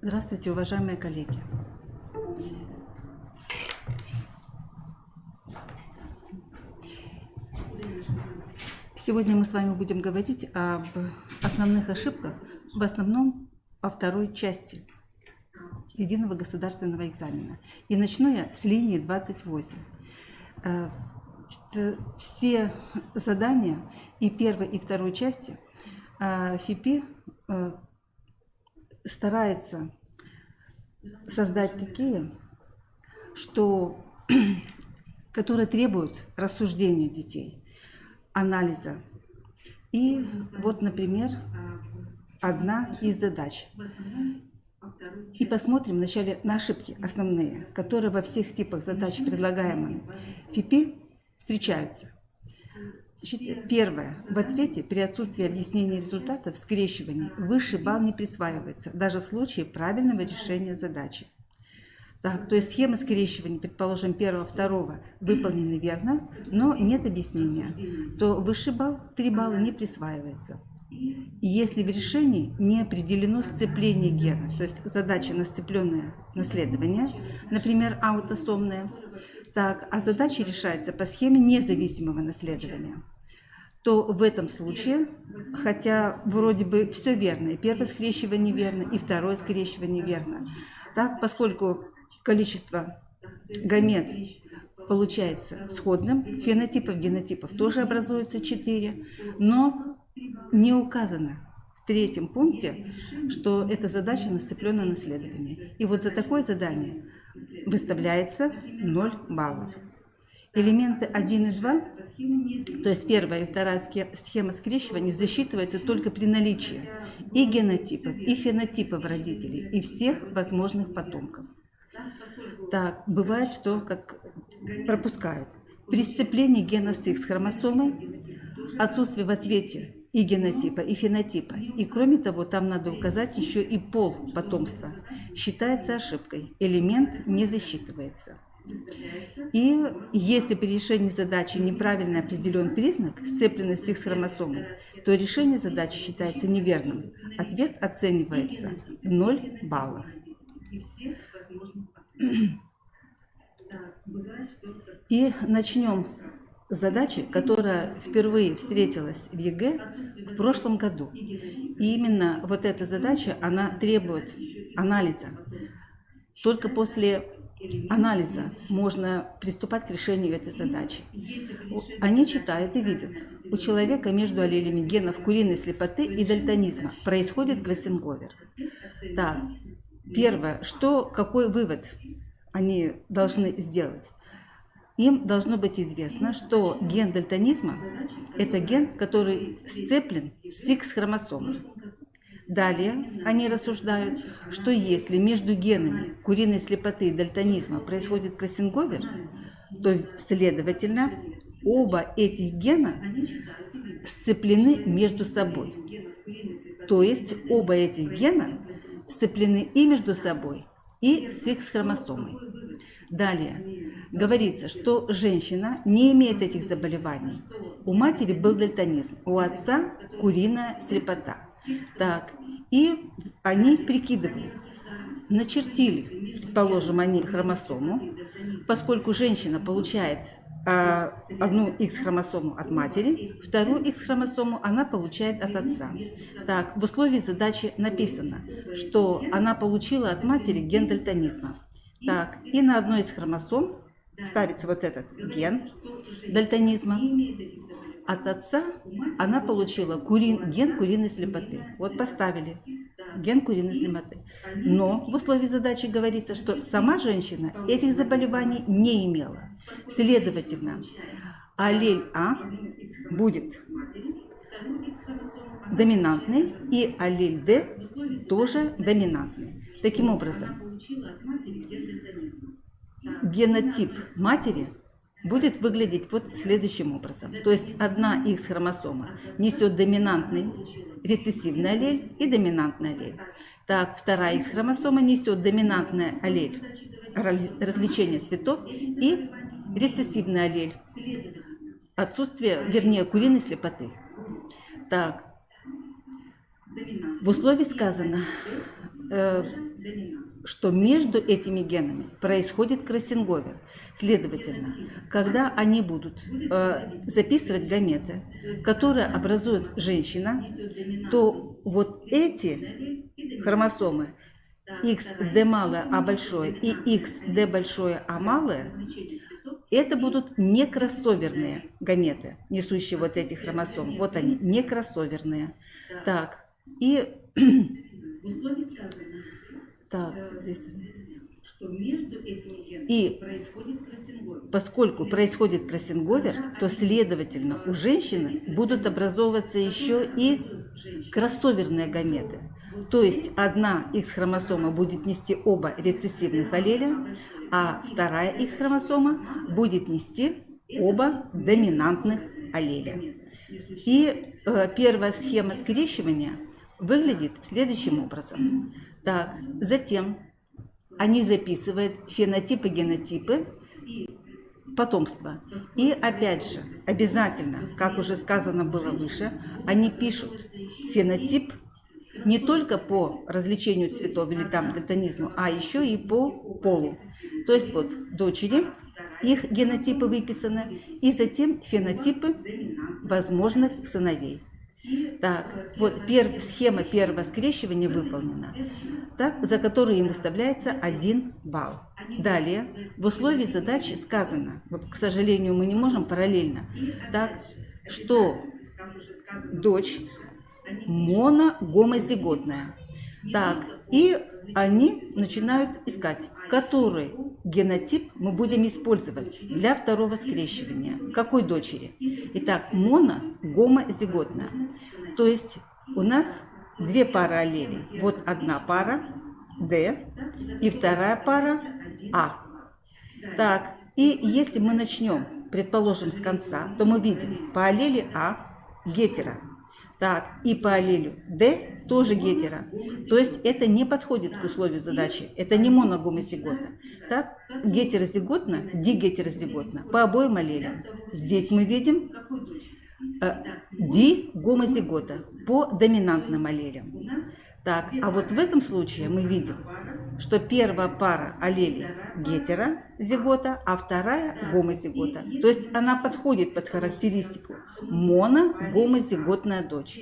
Здравствуйте, уважаемые коллеги. Сегодня мы с вами будем говорить об основных ошибках, в основном о второй части единого государственного экзамена. И начну я с линии 28. Все задания и первой, и второй части ФИПИ старается создать такие, которые требуют рассуждения детей, анализа. И вот, например, одна из задач. И посмотрим вначале на ошибки основные, которые во всех типах задач, предлагаемых ФИПИ, встречаются. Первое. В ответе при отсутствии объяснения результатов скрещивания высший балл не присваивается, даже в случае правильного решения задачи. Так, то есть схема скрещивания, предположим, первого, второго выполнены верно, но нет объяснения, то высший балл, 3 балла, не присваивается. И если в решении не определено сцепление гена, то есть задача на сцепленное наследование, например, аутосомное, так, а задача решается по схеме независимого наследования, то в этом случае, хотя вроде бы все верно, и первое скрещивание верно, и второе скрещивание верно, так, поскольку количество гамет получается сходным, фенотипов, генотипов тоже образуется 4, но не указано в третьем пункте, что это задача на сцепленное наследование. И вот за такое задание выставляется 0 баллов. Элементы 1 и 2, то есть первая и вторая схема скрещивания, засчитываются только при наличии и генотипов, и фенотипов родителей, и всех возможных потомков. Так, бывает, что как пропускают. При сцеплении гена с X хромосомой, отсутствие в ответе и генотипа, и фенотипа. И кроме того, там надо указать еще и пол потомства. Считается ошибкой. Элемент не засчитывается. И если при решении задачи неправильно определен признак сцепленности X хромосомой, то решение задачи считается неверным. Ответ оценивается в 0 баллов. И начнем с задачи, которая впервые встретилась в ЕГЭ в прошлом году. И именно вот эта задача, она требует анализа. Только после анализа можно приступать к решению этой задачи. Они читают и видят. У человека между аллелями генов куриной слепоты и дальтонизма происходит кроссинговер. Так, первое, какой вывод они должны сделать? Им должно быть известно, что ген дальтонизма – это ген, который сцеплен с X хромосомой. Далее они рассуждают, что если между генами куриной слепоты и дальтонизма происходит кроссинговер, то, следовательно, оба этих гена сцеплены между собой. То есть оба этих гена сцеплены и между собой, и с X хромосомой. Далее говорится, что женщина не имеет этих заболеваний. У матери был дальтонизм, у отца куриная слепота. Так, и они прикидывают, начертили, предположим, они хромосому, поскольку женщина получает одну X-хромосому от матери, вторую X-хромосому она получает от отца. Так, в условии задачи написано, что она получила от матери ген дальтонизма. Так, и на одной из хромосом ставится вот этот ген дальтонизма. От отца она получила ген куриной слепоты. Вот поставили ген куриной слепоты. Но в условии задачи говорится, что сама женщина этих заболеваний не имела. Следовательно, аллель А будет доминантный, и аллель Д тоже доминантный. Таким образом, генотип матери будет выглядеть вот следующим образом. То есть одна X-хромосома несет доминантный рецессивный аллель и доминантный аллель. Так, вторая X-хромосома несет доминантный аллель развлечения цветов и рецессивный аллель отсутствие, вернее, куриной слепоты. Так, в условии сказано, что между этими генами происходит кроссинговер. Следовательно, когда они будут записывать гаметы, которые образует женщина, то вот эти хромосомы XD малое А большое и XD большое А малое, это будут не кроссоверные гаметы, несущие вот эти хромосомы. Вот они, не кроссоверные. Так, и В условии сказано, так, здесь. что между этими генами И происходит кроссинговер. поскольку происходит кроссинговер, то, следовательно, у женщины будут образовываться еще и кроссоверные гаметы. То есть одна X-хромосома будет нести оба рецессивных аллеля, а вторая X-хромосома будет нести оба доминантных аллеля. И первая схема скрещивания выглядит следующим образом. Так, затем они записывают фенотипы, генотипы потомства. И опять же, обязательно, как уже сказано было выше, они пишут фенотип не только по развлечению цветов или там дальтонизму, а еще и по полу. То есть вот дочери, их генотипы выписаны, и затем фенотипы возможных сыновей. Так, вот схема первого скрещивания выполнена, так, за которую им выставляется 1 балл. Далее, в условии задачи сказано, вот, к сожалению, мы не можем параллельно, так, что дочь моногомозиготная. Так, и они начинают искать, который генотип мы будем использовать для второго скрещивания. Какой дочери? Итак, моногомозиготная. То есть у нас две пары аллелей. Вот одна пара D и вторая пара А. Так, и если мы начнем, предположим, с конца, то мы видим по аллели А гетеро. Так, и по аллелю D тоже гетеро. То есть это не подходит к условию задачи. Это не моногомозигота. Так, гетерозиготно, дигетерозиготно по обоим аллелям. Здесь мы видим дигомозигота по доминантным аллелям. Так, а вот в этом случае мы видим, что первая пара аллелей гетерозигота, а вторая гомозигота. То есть она подходит под характеристику моногомозиготная дочь.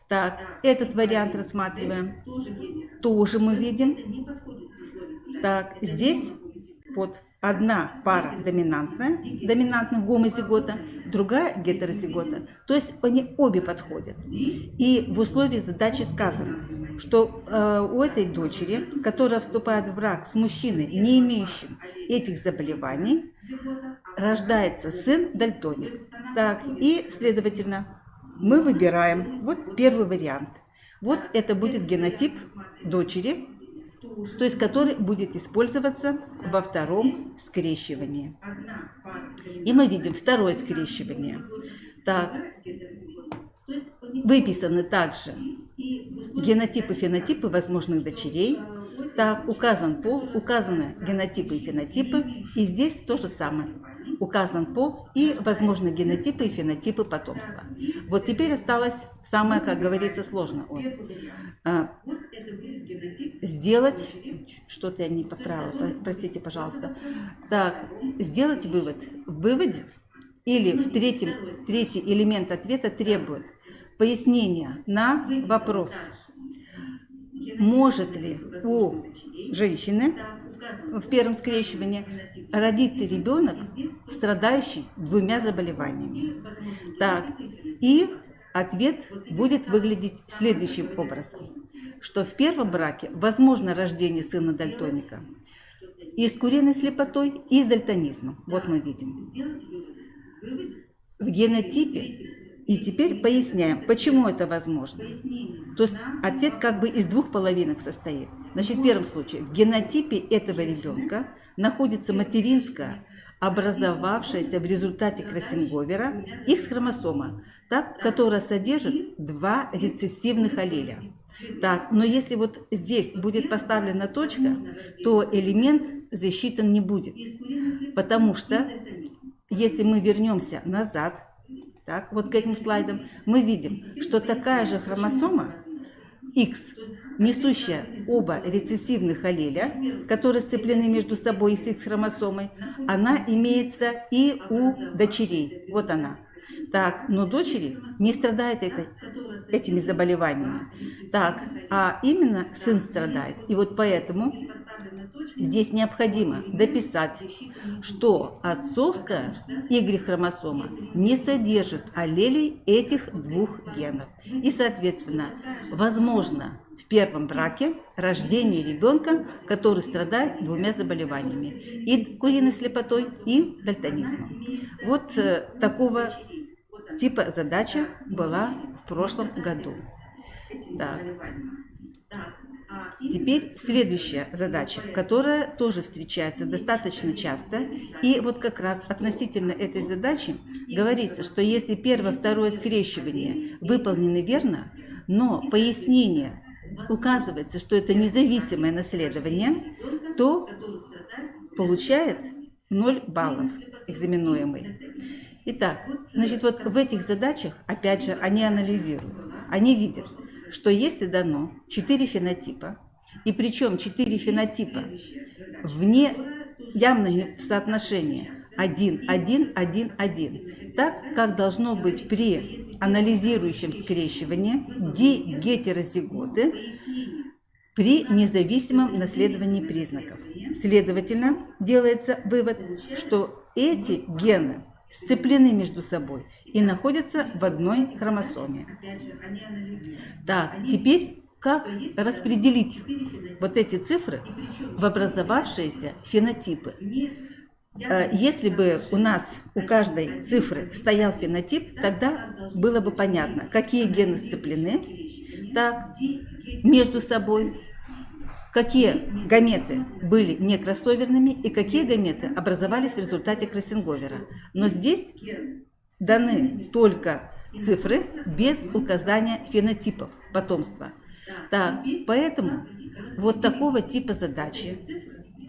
Так, этот вариант рассматриваем. Тоже мы видим. Так, здесь вот одна пара доминантных гомозигота, другая гетерозигота. То есть они обе подходят. И в условии задачи сказано, что у этой дочери, которая вступает в брак с мужчиной, не имеющим этих заболеваний, рождается сын дальтоник. Так, и, следовательно, мы выбираем вот первый вариант. Вот это будет генотип дочери, то есть который будет использоваться во втором скрещивании. И мы видим второе скрещивание. Так, выписаны также генотипы, фенотипы возможных дочерей. Так, указан пол, указаны генотипы и фенотипы. И здесь то же самое. Указан пол и возможные генотипы и фенотипы потомства. Вот теперь осталось самое, как говорится, сложное. Сделать, что-то я не поправила, простите, пожалуйста. Так, сделать вывод. В выводе или в третий элемент ответа требует пояснения на вопрос, может ли у женщины в первом скрещивании родится ребенок, страдающий двумя заболеваниями. Так, и ответ будет выглядеть следующим образом, что в первом браке возможно рождение сына дальтоника и с куриной слепотой, и с дальтонизмом. Вот мы видим. В генотипе. И теперь поясняем, почему это возможно. То есть ответ как бы из двух половинок состоит. Значит, в первом случае, в генотипе этого ребенка находится материнская, образовавшаяся в результате кроссинговера X-хромосома, так, которая содержит два рецессивных аллеля. Так, но если вот здесь будет поставлена точка, то элемент засчитан не будет. Потому что, если мы вернемся назад, так, вот к этим слайдам, мы видим, что такая же хромосома X несущая оба рецессивных аллеля, которые сцеплены между собой с X-хромосомой, она имеется и у дочерей. Вот она. Так, но дочери не страдают этими заболеваниями. Так, а именно сын страдает. И вот поэтому здесь необходимо дописать, что отцовская Y-хромосома не содержит аллелей этих двух генов. И, соответственно, возможно в первом браке рождение ребенка, который страдает двумя заболеваниями. И куриной слепотой, и дальтонизмом. Вот такого типа задача была в прошлом году. Так. Теперь следующая задача, которая тоже встречается достаточно часто. И вот как раз относительно этой задачи говорится, что если первое, второе скрещивание выполнены верно, но пояснение указывается, что это независимое наследование, то получает 0 баллов экзаменуемый. Итак, значит, вот в этих задачах, опять же, они анализируют, они видят, что если дано 4 фенотипа, и причем 4 фенотипа вне, явно не в соотношении 1, 1, 1, 1, так как должно быть при анализирующем скрещивании дигетерозиготы при независимом наследовании признаков. Следовательно, делается вывод, что эти гены сцеплены между собой и находятся в одной хромосоме. Так, теперь как распределить вот эти цифры в образовавшиеся фенотипы? Если бы у нас у каждой цифры стоял фенотип, тогда было бы понятно, какие гены сцеплены так, между собой, какие гаметы были не кроссоверными и какие гаметы образовались в результате кроссинговера. Но здесь даны только цифры без указания фенотипов потомства. Так, поэтому вот такого типа задачи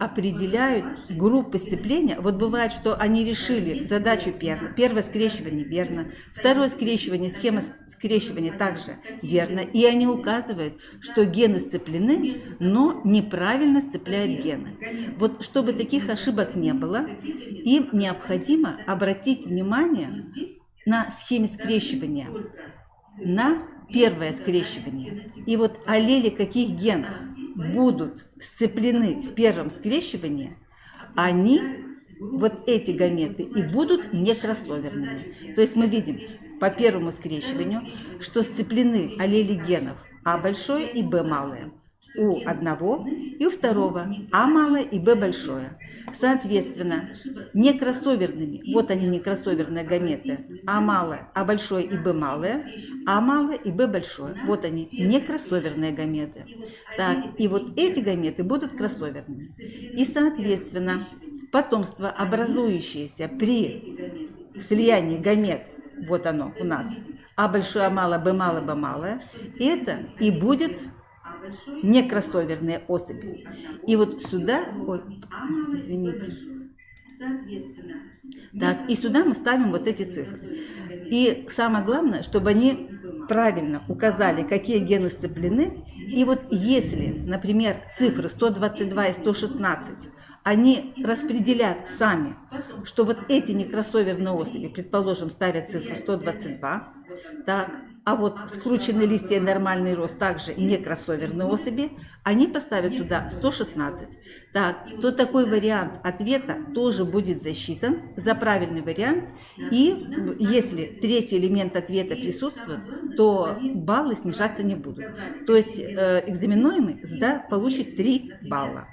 определяют группы сцепления. Вот бывает, что они решили задачу первое скрещивание верно, второе скрещивание, схема скрещивания также верно, и они указывают, что гены сцеплены, но неправильно сцепляют гены. Вот чтобы таких ошибок не было, им необходимо обратить внимание на схеме скрещивания, на первое скрещивание. И вот аллели каких генов будут сцеплены в первом скрещивании, они, вот эти гаметы, и будут не кроссоверными. То есть мы видим по первому скрещиванию, что сцеплены аллели генов А большое и Б малое у одного и у второго А малое и Б большое. Соответственно, не кроссоверными, вот они не кроссоверные гаметы, А малое, А большое и Б малое, А малое и Б большое. Вот они, не кроссоверные гаметы. Так, и вот эти гаметы будут кроссоверными. И, соответственно, потомство, образующееся при слиянии гамет, вот оно у нас, А большое, А малое, Б малое, это и будет не кроссоверные особи. И вот сюда, ой, извините, так, и сюда мы ставим вот эти цифры. И самое главное, чтобы они правильно указали, какие гены сцеплены. И вот если, например, цифры 122 и 116, они распределят сами, что вот эти некроссоверные особи, предположим, ставят цифру 122, так, а вот скрученные листья и нормальный рост также не кроссоверные особи, они поставят сюда 116. Так, то такой вариант ответа тоже будет засчитан за правильный вариант. И если третий элемент ответа присутствует, то баллы снижаться не будут. То есть экзаменуемый получит 3 балла.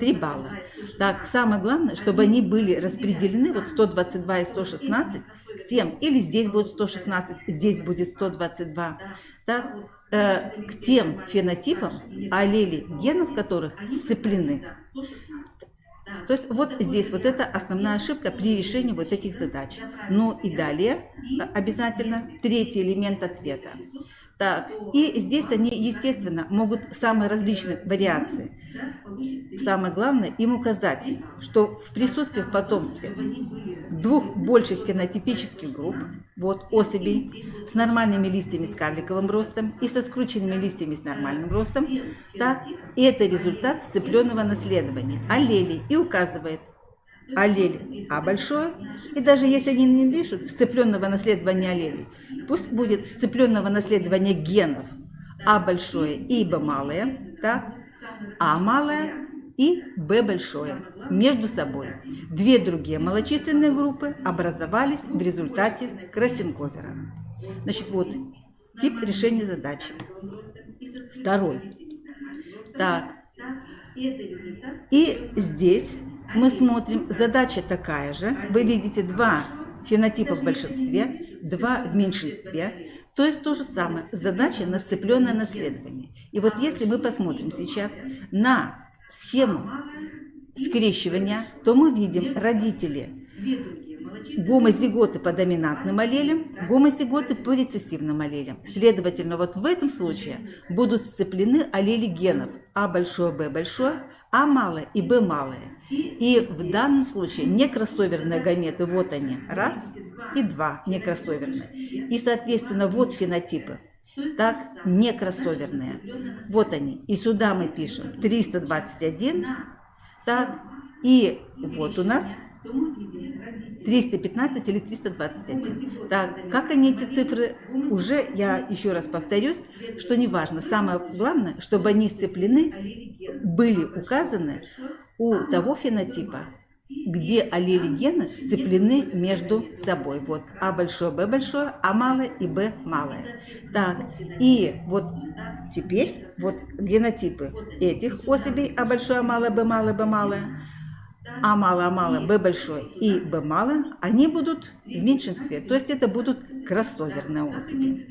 3 балла. Так, самое главное, чтобы они были распределены, вот 122 и 116, к тем, или здесь будет 116, здесь будет 122, так, к тем фенотипам, аллели генов которых сцеплены. То есть вот здесь вот это основная ошибка при решении вот этих задач. Ну и далее обязательно третий элемент ответа. Так, и здесь они, естественно, могут самые различные вариации. Самое главное им указать, что в присутствии в потомстве двух больших фенотипических групп, вот особей с нормальными листьями с карликовым ростом и со скрученными листьями с нормальным ростом, так, и это результат сцепленного наследования аллелей и указывает аллель А большое, и даже если они не пишут сцепленного наследования аллелей, пусть будет сцепленного наследования генов А большое и Б малое, так, А малое и Б большое между собой. Две другие малочисленные группы образовались в результате кроссинговера. Значит, вот тип решения задачи. Второй. Так. И здесь мы смотрим, задача такая же. Вы видите два фенотипа в большинстве, два в меньшинстве. То есть то же самое. Задача на сцепленное наследование. И вот если мы посмотрим сейчас на схему скрещивания, то мы видим родители гомозиготы по доминантным аллелям, гомозиготы по рецессивным аллелям. Следовательно, вот в этом случае будут сцеплены аллели генов А большое, Б большое, А малое и Б малое. И в данном случае некроссоверные гаметы, вот они, раз и два некроссоверные. И, соответственно, вот фенотипы. Так, некроссоверные. Вот они. И сюда мы пишем 321. Так, и вот у нас 315 или 321. Так, как они эти цифры, уже я еще раз повторюсь, что не важно. Самое главное, чтобы они сцеплены, были указаны у того фенотипа, где аллели гена сцеплены между собой. Вот А большое, Б большое, А малое и Б малое. Так, и вот теперь вот генотипы этих особей А большое, А малое, Б малое, Б малое, А малое, Б большое и Б малое, они будут в меньшинстве. То есть это будут кроссоверные особи.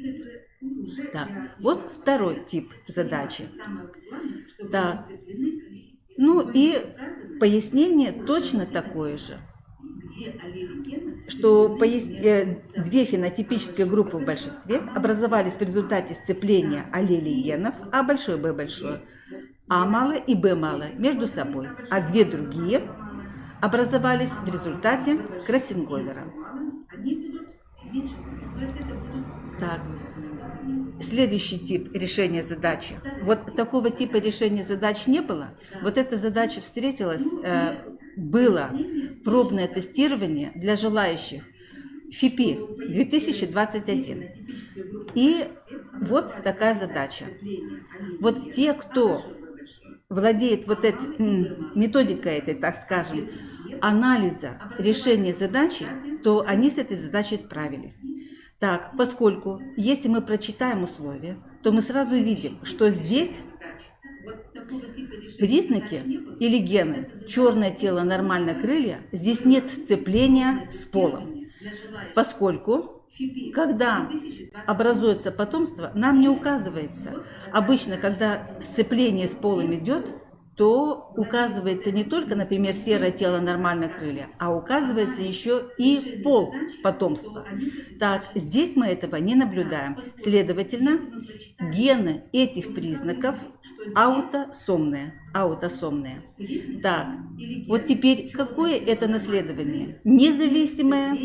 Так, вот второй тип задачи. Так, ну и пояснение точно такое же, что две фенотипические группы в большинстве образовались в результате сцепления аллелей генов А большое, Б большое, А малое и Б малое между собой, а две другие образовались в результате кроссинговера. Так. Следующий тип решения задачи. Вот такого типа решения задач не было. Вот эта задача встретилась, было пробное тестирование для желающих ФИПИ 2021. И вот такая задача. Вот те, кто владеет вот этой методикой этой, так скажем, анализа решения задачи, то они с этой задачей справились. Так, поскольку, если мы прочитаем условия, то мы сразу видим, что здесь признаки или гены черное тело, нормальное крылья, здесь нет сцепления с полом, поскольку, когда образуется потомство, нам не указывается. Обычно, когда сцепление с полом идет, то указывается не только, например, серое тело, нормальное крылья, а указывается еще и пол потомства. Так, здесь мы этого не наблюдаем. Следовательно, гены этих признаков аутосомные. Так, вот теперь какое это наследование? Независимое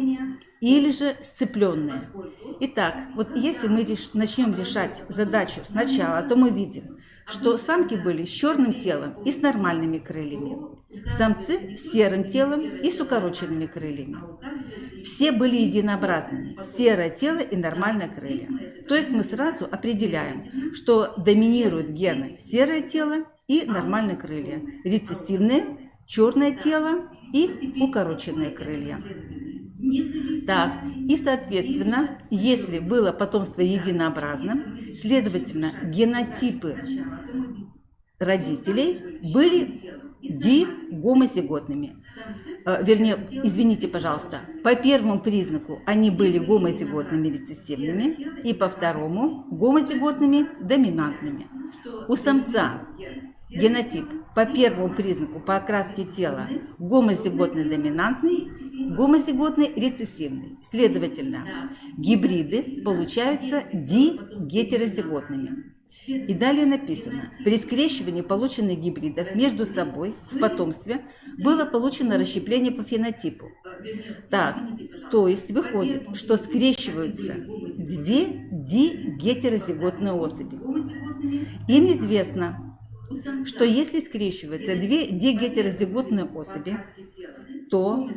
или же сцепленное? Итак, вот если мы начнем решать задачу сначала, то мы видим, что самки были с черным телом и с нормальными крыльями, самцы с серым телом и с укороченными крыльями. Все были единообразными, серое тело и нормальное крылья. То есть мы сразу определяем, что доминируют гены серое тело и нормальные крылья, рецессивные, черное тело и укороченные крылья. Так, и соответственно, если было потомство единообразным, следовательно, генотипы родителей были дигомозиготными. Вернее, извините, пожалуйста, по первому признаку они были гомозиготными рецессивными, и по второму гомозиготными доминантными. У самца генотип по первому признаку по окраске тела гомозиготный доминантный, гомозиготный рецессивный. Следовательно, гибриды получаются дигетерозиготными. И далее написано: при скрещивании полученных гибридов между собой в потомстве было получено расщепление по фенотипу. Так, то есть выходит, что скрещиваются две дигетерозиготные особи. Им известно, что если скрещиваются две дигетерозиготные особи, то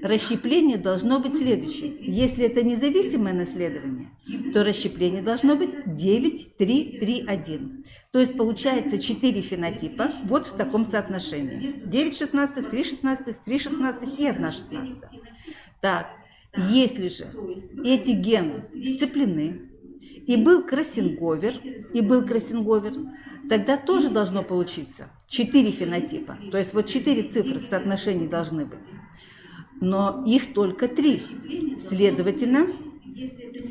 расщепление должно быть следующее. Если это независимое наследование, то расщепление должно быть 9, 3, 3, 1. То есть получается 4 фенотипа вот в таком соотношении. 9 16, 3 16, 3 16 и 1 16. Так, если же эти гены сцеплены, и был кроссинговер, тогда тоже должно получиться 4 фенотипа. То есть вот 4 цифры в соотношении должны быть. Но их только 3. Следовательно,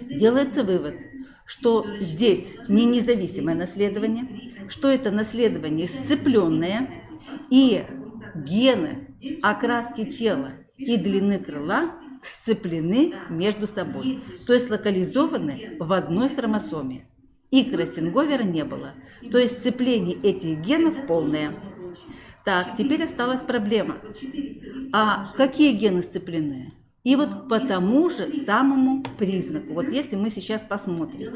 делается вывод, что здесь не независимое наследование, что это наследование сцепленное, и гены окраски тела и длины крыла сцеплены между собой, то есть локализованы в одной хромосоме. И кроссинговера не было, то есть сцепление этих генов полное. Так, теперь осталась проблема. А какие гены сцеплены? И вот по тому же самому признаку. Вот если мы сейчас посмотрим.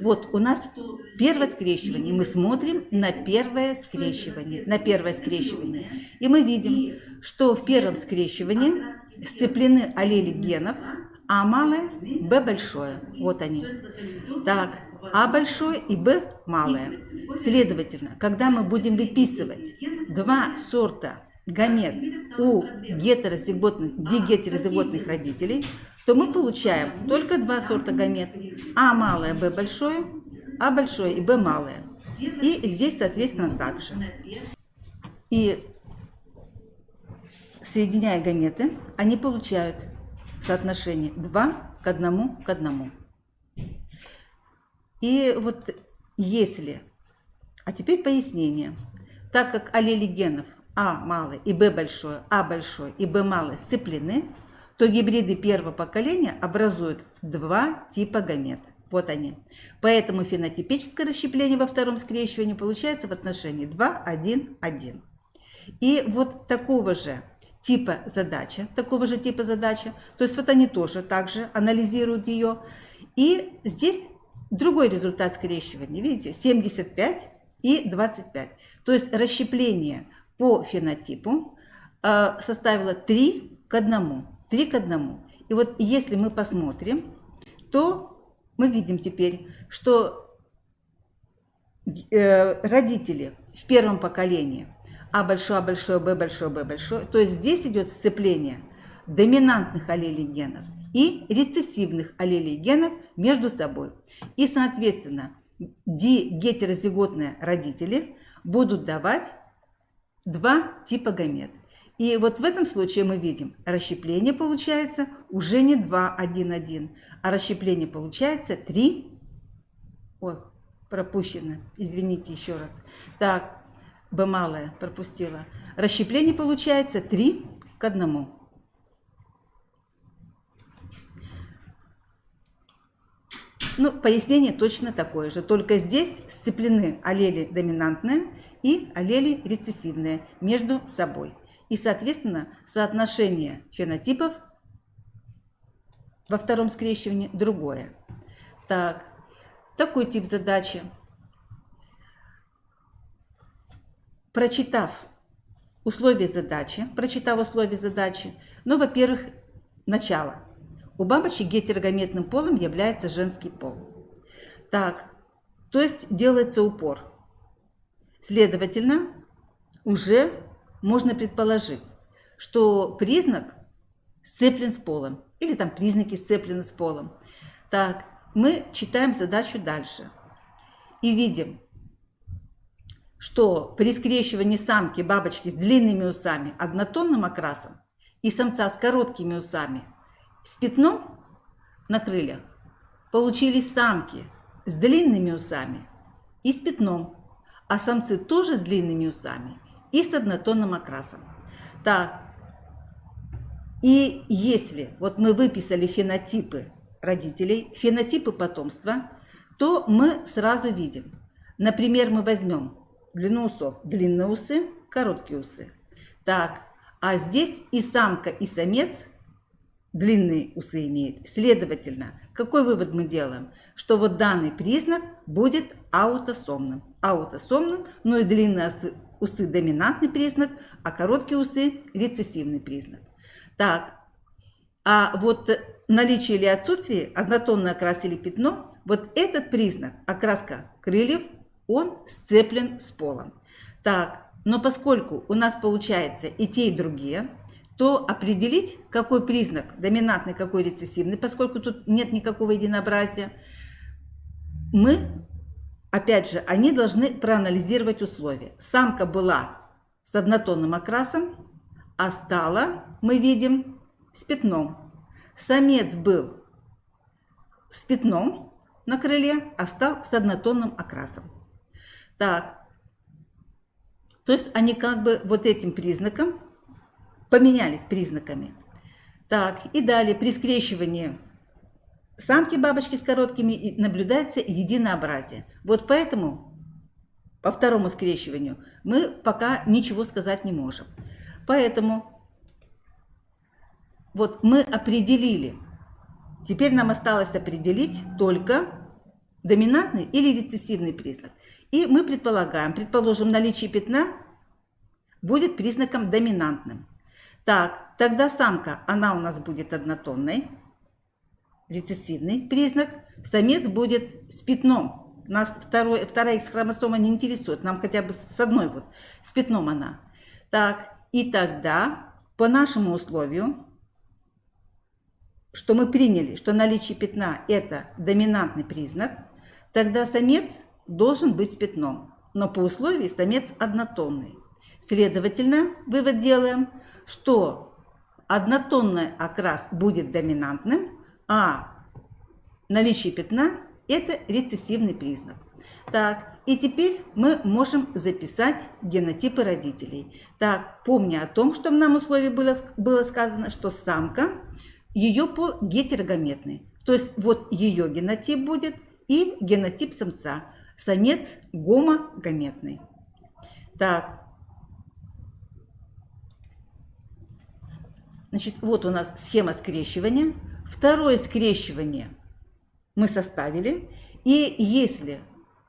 Вот у нас первое скрещивание. Мы смотрим на первое скрещивание. И мы видим, что в первом скрещивании сцеплены аллели генов А малое, Б большое. Вот они. Так, А большое и Б малое. Следовательно, когда мы будем выписывать два сорта гамет у дигетерозиготных родителей, то мы получаем только два сорта гамет. А малое, Б большое, А большое и Б малое. И здесь, соответственно, так же. И соединяя гаметы, они получают соотношение 2 к 1 к 1. И вот если... А теперь пояснение. Так как аллели генов А малое и Б большое, А большое и Б малое сцеплены, то гибриды первого поколения образуют два типа гамет. Вот они. Поэтому фенотипическое расщепление во втором скрещивании получается в отношении 2, 1, 1. И вот такого же типа задача, то есть вот они тоже также анализируют ее. И здесь другой результат скрещивания, видите, 75 и 25. То есть расщепление по фенотипу составило 3 к 1. 3 к 1. И вот если мы посмотрим, то мы видим теперь, что родители в первом поколении А большое, Б большое, Б большое, то есть здесь идет сцепление доминантных аллелей генов и рецессивных аллелей генов между собой. И, соответственно, дигетерозиготные родители будут давать два типа гамет. И вот в этом случае мы видим, расщепление получается уже не 2, 1, 1, а расщепление получается 3. Ой, пропущено, извините еще раз. Так, Б малое пропустила. Расщепление получается 3 к 1. Ну, пояснение точно такое же, только здесь сцеплены аллели доминантные и аллели рецессивные между собой. И, соответственно, соотношение фенотипов во втором скрещивании другое. Так, такой тип задачи. Прочитав условия задачи, ну, во-первых, начало. У бабочек гетерогаметным полом является женский пол. Так, то есть делается упор. Следовательно, уже можно предположить, что признак сцеплен с полом, или там признаки сцеплены с полом. Так, мы читаем задачу дальше и видим, что при скрещивании самки бабочки с длинными усами однотонным окрасом и самца с короткими усами с пятном на крыльях получились самки с длинными усами и с пятном, а самцы тоже с длинными усами и с однотонным окрасом. Так, и если вот мы выписали фенотипы родителей, фенотипы потомства, то мы сразу видим. Например, мы возьмем длину усов, длинные усы, короткие усы. Так, а здесь и самка, и самец длинные усы имеет. Следовательно, какой вывод мы делаем? Что вот данный признак будет аутосомным. Аутосомным, но и длинные усы доминантный признак, а короткие усы рецессивный признак. Так, а вот наличие или отсутствие, однотонный окрас или пятно, вот этот признак, окраска крыльев, он сцеплен с полом. Так, но поскольку у нас получается и те, и другие, то определить, какой признак доминантный, какой рецессивный, поскольку тут нет никакого единообразия, мы, опять же, они должны проанализировать условия. Самка была с однотонным окрасом, а стала, мы видим, с пятном. Самец был с пятном на крыле, а стал с однотонным окрасом. Так, то есть они как бы вот этим признаком поменялись признаками. Так, и далее при скрещивании самки бабочки с короткими наблюдается единообразие. Вот поэтому по второму скрещиванию мы пока ничего сказать не можем. Поэтому вот мы определили. Теперь нам осталось определить только доминантный или рецессивный признак. И мы предположим, наличие пятна будет признаком доминантным. Так, тогда самка, она у нас будет однотонной, рецессивный признак, самец будет с пятном. Нас вторая X-хромосома не интересует, нам хотя бы с одной вот, с пятном она. Так, и тогда по нашему условию, что мы приняли, что наличие пятна это доминантный признак, тогда самец должен быть с пятном, но по условию самец однотонный. Следовательно, вывод делаем, что однотонный окрас будет доминантным, а наличие пятна это рецессивный признак. Так, и теперь мы можем записать генотипы родителей. Так, помня о том, что в нам условии было сказано, что самка, ее пол гетерогаметный. То есть вот ее генотип будет и генотип самца. Самец гомогаметный. Так. Значит, вот у нас схема скрещивания. Второе скрещивание мы составили. И если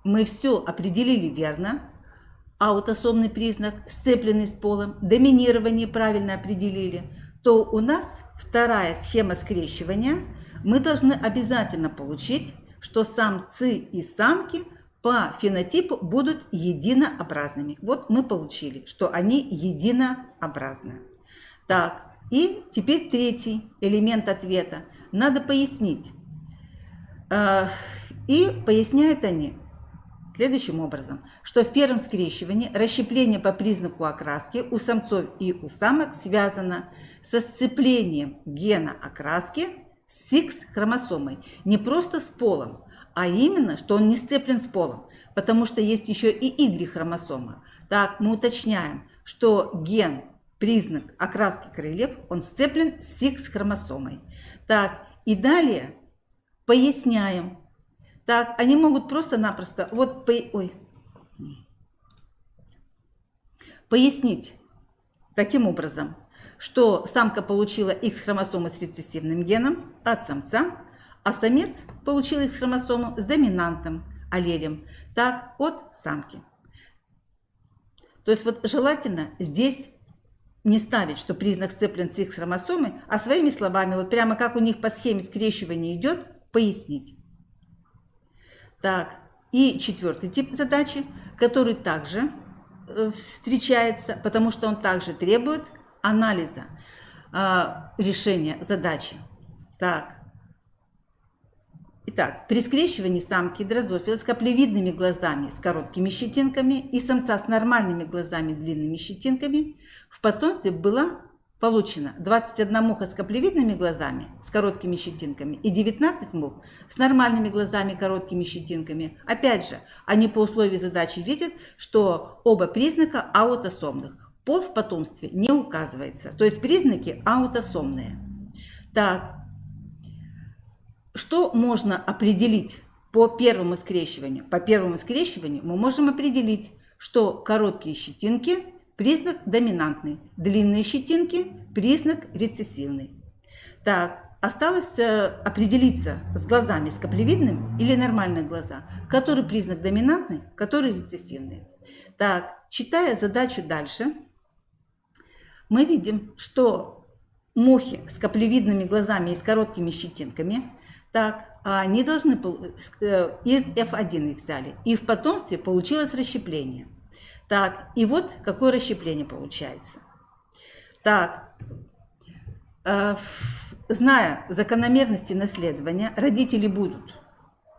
мы все определили верно, аутосомный признак, сцепленный с полом, доминирование правильно определили, то у нас вторая схема скрещивания, мы должны обязательно получить, что самцы и самки по фенотипу будут единообразными. Вот мы получили, что они единообразны. Так, и теперь третий элемент ответа. Надо пояснить. И поясняют они следующим образом, что в первом скрещивании расщепление по признаку окраски у самцов и у самок связано со сцеплением гена окраски с X-хромосомой. Не просто с полом, а именно, что он не сцеплен с полом, потому что есть еще и Y-хромосома. Так, мы уточняем, что ген, признак окраски крыльев, он сцеплен с X-хромосомой. Так, и далее поясняем. Так, они могут просто-напросто пояснить таким образом, что самка получила X-хромосому с рецессивным геном от самца, а самец получил X-хромосому с доминантным аллелем, так, от самки. То есть вот желательно здесь не ставить, что признак сцеплен с X-хромосомой, а своими словами, вот прямо как у них по схеме скрещивания идет, пояснить. Так, и четвертый тип задачи, который также встречается, потому что он также требует анализа решения задачи. Так. Итак, при скрещивании самки дрозофила с каплевидными глазами с короткими щетинками и самца с нормальными глазами длинными щетинками в потомстве было получено 21 муха с каплевидными глазами с короткими щетинками и 19 мух с нормальными глазами короткими щетинками. Опять же, они по условию задачи видят, что оба признака аутосомных. Пол в потомстве не указывается, то есть признаки аутосомные. Так, что можно определить по первому скрещиванию? По первому скрещиванию мы можем определить, что короткие щетинки – признак доминантный, длинные щетинки – признак рецессивный. Так, осталось определиться с глазами, с каплевидным или нормальные глаза, который признак доминантный, который рецессивный. Так, читая задачу дальше, мы видим, что мухи с каплевидными глазами и с короткими щетинками, так, они должны из F1 их взяли, и в потомстве получилось расщепление. Так, и вот какое расщепление получается. Так, зная закономерности наследования, родители будут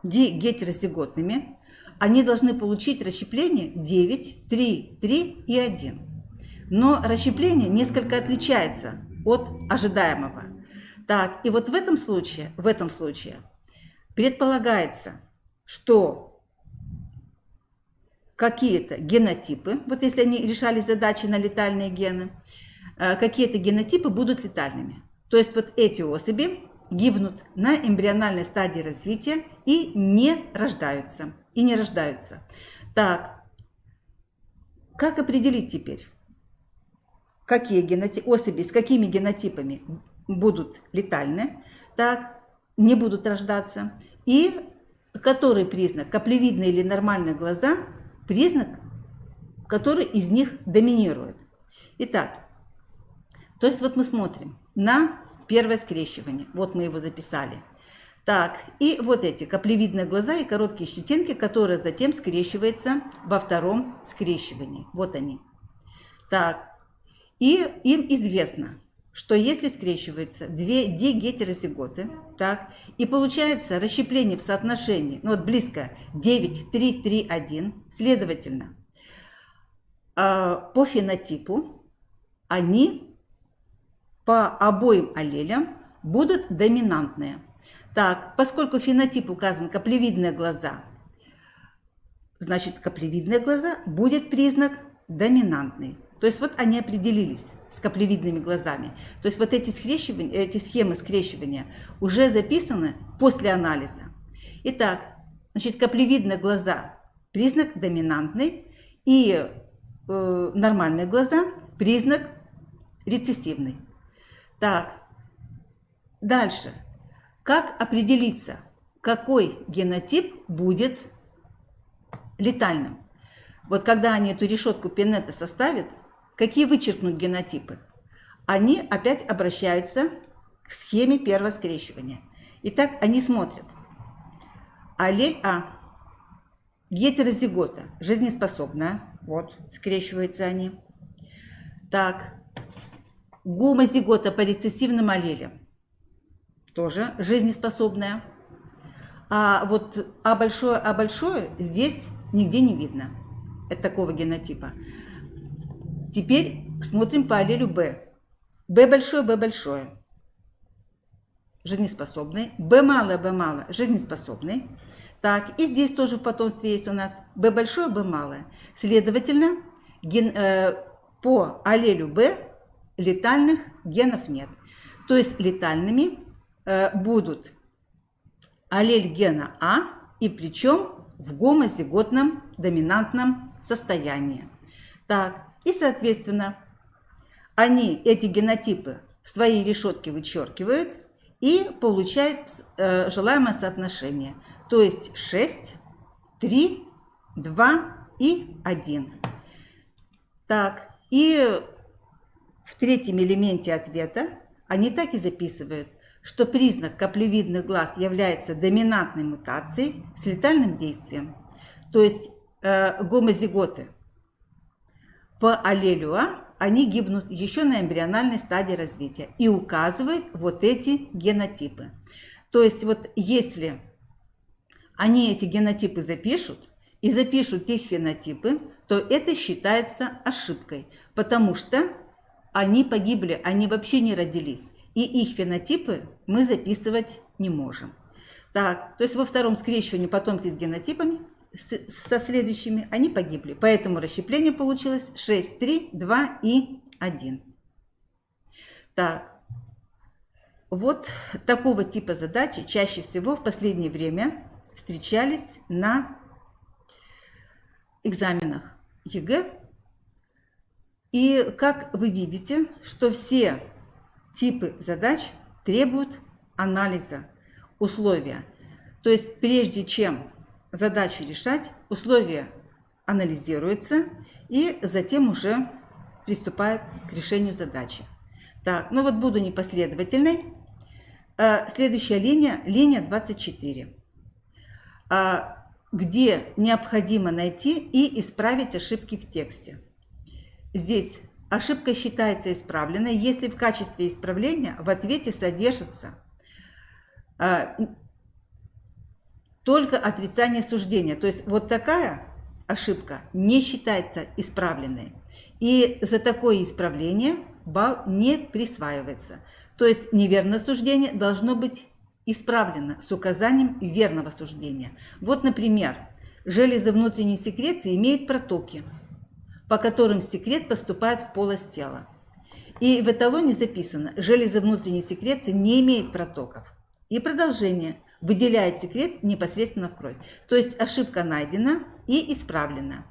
гетерозиготными, они должны получить расщепление 9, 3, 3 и 1. Но расщепление несколько отличается от ожидаемого. Так, и вот в этом случае предполагается, что какие-то генотипы, вот если они решали задачи на летальные гены, какие-то генотипы будут летальными. То есть вот эти особи гибнут на эмбриональной стадии развития и не рождаются. Так, как определить теперь, какие особи с какими генотипами будут летальны, так, не будут рождаться, и который признак, каплевидные или нормальные глаза, признак, который из них доминирует. Итак, то есть вот мы смотрим на первое скрещивание, вот мы его записали. Так, и вот эти каплевидные глаза и короткие щетинки, которые затем скрещиваются во втором скрещивании. Вот они. Так, и им известно, что если скрещиваются две дигетерозиготы, так, и получается расщепление в соотношении, ну вот близко 9, 3, 3, 1, следовательно, по фенотипу они по обоим аллелям будут доминантные. Так, поскольку фенотип указан каплевидные глаза, значит каплевидные глаза будет признак доминантный. То есть вот они определились с каплевидными глазами. То есть вот эти схемы скрещивания уже записаны после анализа. Итак, значит, каплевидные глаза – признак доминантный, и нормальные глаза – признак рецессивный. Так, дальше. Как определиться, какой генотип будет летальным? Вот когда они эту решетку Пинета составят, какие вычеркнут генотипы? Они опять обращаются к схеме первого скрещивания. Итак, они смотрят. Аллель А. Гетерозигота. Жизнеспособная. Вот, скрещиваются они. Так. Гомозигота по рецессивным аллелям. Тоже жизнеспособная. А вот А большое здесь нигде не видно. Это такого генотипа. Теперь смотрим по аллелю Б. Б большое. Жизнеспособный. Б малое, жизнеспособный. Так, и здесь тоже в потомстве есть у нас Б большое, Б малое. Следовательно, по аллелю Б летальных генов нет. То есть летальными будут аллель гена А, и причем в гомозиготном доминантном состоянии. Так, и соответственно, они эти генотипы в своей решетке вычеркивают и получают желаемое соотношение. То есть 6, 3, 2 и 1. Так, и в третьем элементе ответа они так и записывают, что признак каплевидных глаз является доминантной мутацией с летальным действием. То есть гомозиготы по аллелю А, они гибнут еще на эмбриональной стадии развития и указывают вот эти генотипы. То есть вот если они эти генотипы запишут и запишут их фенотипы, то это считается ошибкой, потому что они погибли, они вообще не родились. И их фенотипы мы записывать не можем. Так, то есть во втором скрещивании потомки с генотипами, со следующими, они погибли. Поэтому расщепление получилось 6, 3, 2 и 1. Так, вот такого типа задачи чаще всего в последнее время встречались на экзаменах ЕГЭ. И как вы видите, что все типы задач требует анализа условия. То есть прежде чем задачу решать, условия анализируются и затем уже приступают к решению задачи. Так, ну вот буду непоследовательной. Следующая линия, линия 24, где необходимо найти и исправить ошибки в тексте. Здесь ошибка считается исправленной, если в качестве исправления в ответе содержится только отрицание суждения. То есть вот такая ошибка не считается исправленной. И за такое исправление балл не присваивается. То есть неверное суждение должно быть исправлено с указанием верного суждения. Вот, например, железы внутренней секреции имеют протоки, по которым секрет поступает в полость тела. И в эталоне записано: железы внутренней секреции не имеют протоков. И продолжение: выделяет секрет непосредственно в кровь. То есть ошибка найдена и исправлена.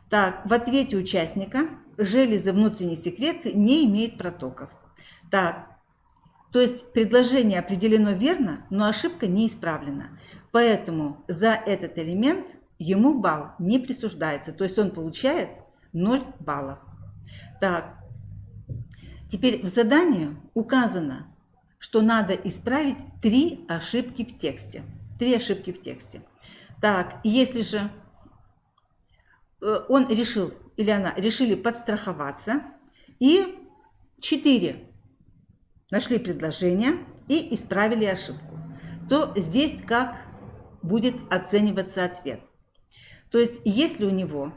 Так, в ответе участника: железы внутренней секреции не имеют протоков. Так, то есть предложение определено верно, но ошибка не исправлена. Поэтому за этот элемент ему балл не присуждается. То есть он получает 0 баллов. Так, теперь в задании указано, что надо исправить 3 ошибки в тексте. 3 ошибки в тексте. Так, если же он решил или она решили подстраховаться и 4 нашли предложение и исправили ошибку, то здесь как будет оцениваться ответ. То есть если у него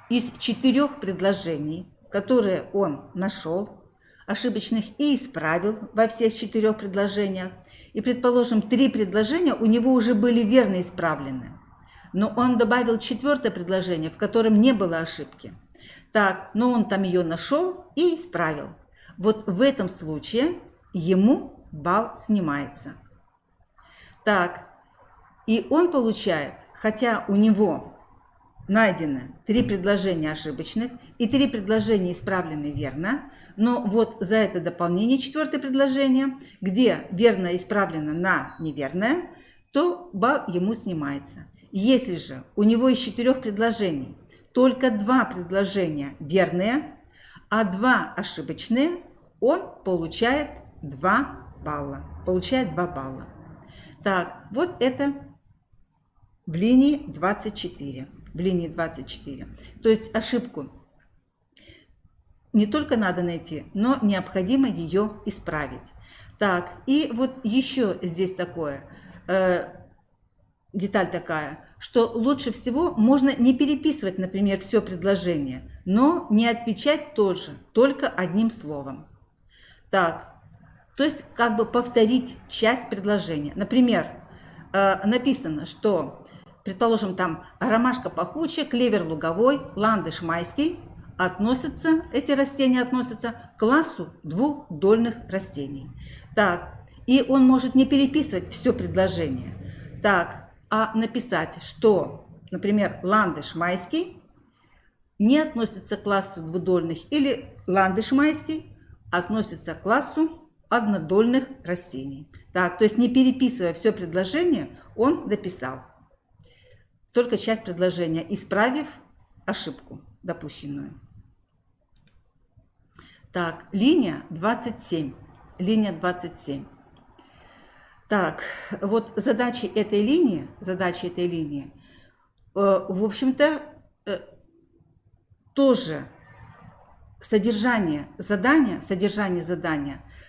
из 4 предложений, которые он нашел, ошибочных, и исправил во всех 4 предложениях, и, предположим, 3 предложения у него уже были верно исправлены, но он добавил 4 предложение, в котором не было ошибки. Так, но он там ее нашел и исправил. Вот в этом случае ему балл снимается. Так, и он получает, хотя у него найдено 3 предложения ошибочных и 3 предложения исправлены верно, но вот за это дополнение 4 предложение, где верно исправлено на неверное, то балл ему снимается. Если же у него из 4 предложений только 2 предложения верные, а 2 ошибочные, он получает 2 балла. Получает 2 балла. Так, вот это в линии 24. В линии 24. То есть ошибку не только надо найти, но необходимо ее исправить. Так, и вот еще здесь такое, деталь такая, что лучше всего можно не переписывать, например, все предложение, но не отвечать тоже, только одним словом. Так, то есть как бы повторить часть предложения. Например, написано, что, предположим, там ромашка пахучая, клевер луговой, ландыш майский, эти растения относятся к классу двудольных растений. Так, и он может не переписывать все предложение. Так, а написать, что, например, ландыш майский не относится к классу двудольных, или ландыш майский относится к классу однодольных растений. Так, то есть не переписывая все предложение, он дописал только часть предложения, исправив ошибку допущенную. Так, линия 27. Линия 27. Так, вот задачи этой линии, в общем-то, тоже содержание задания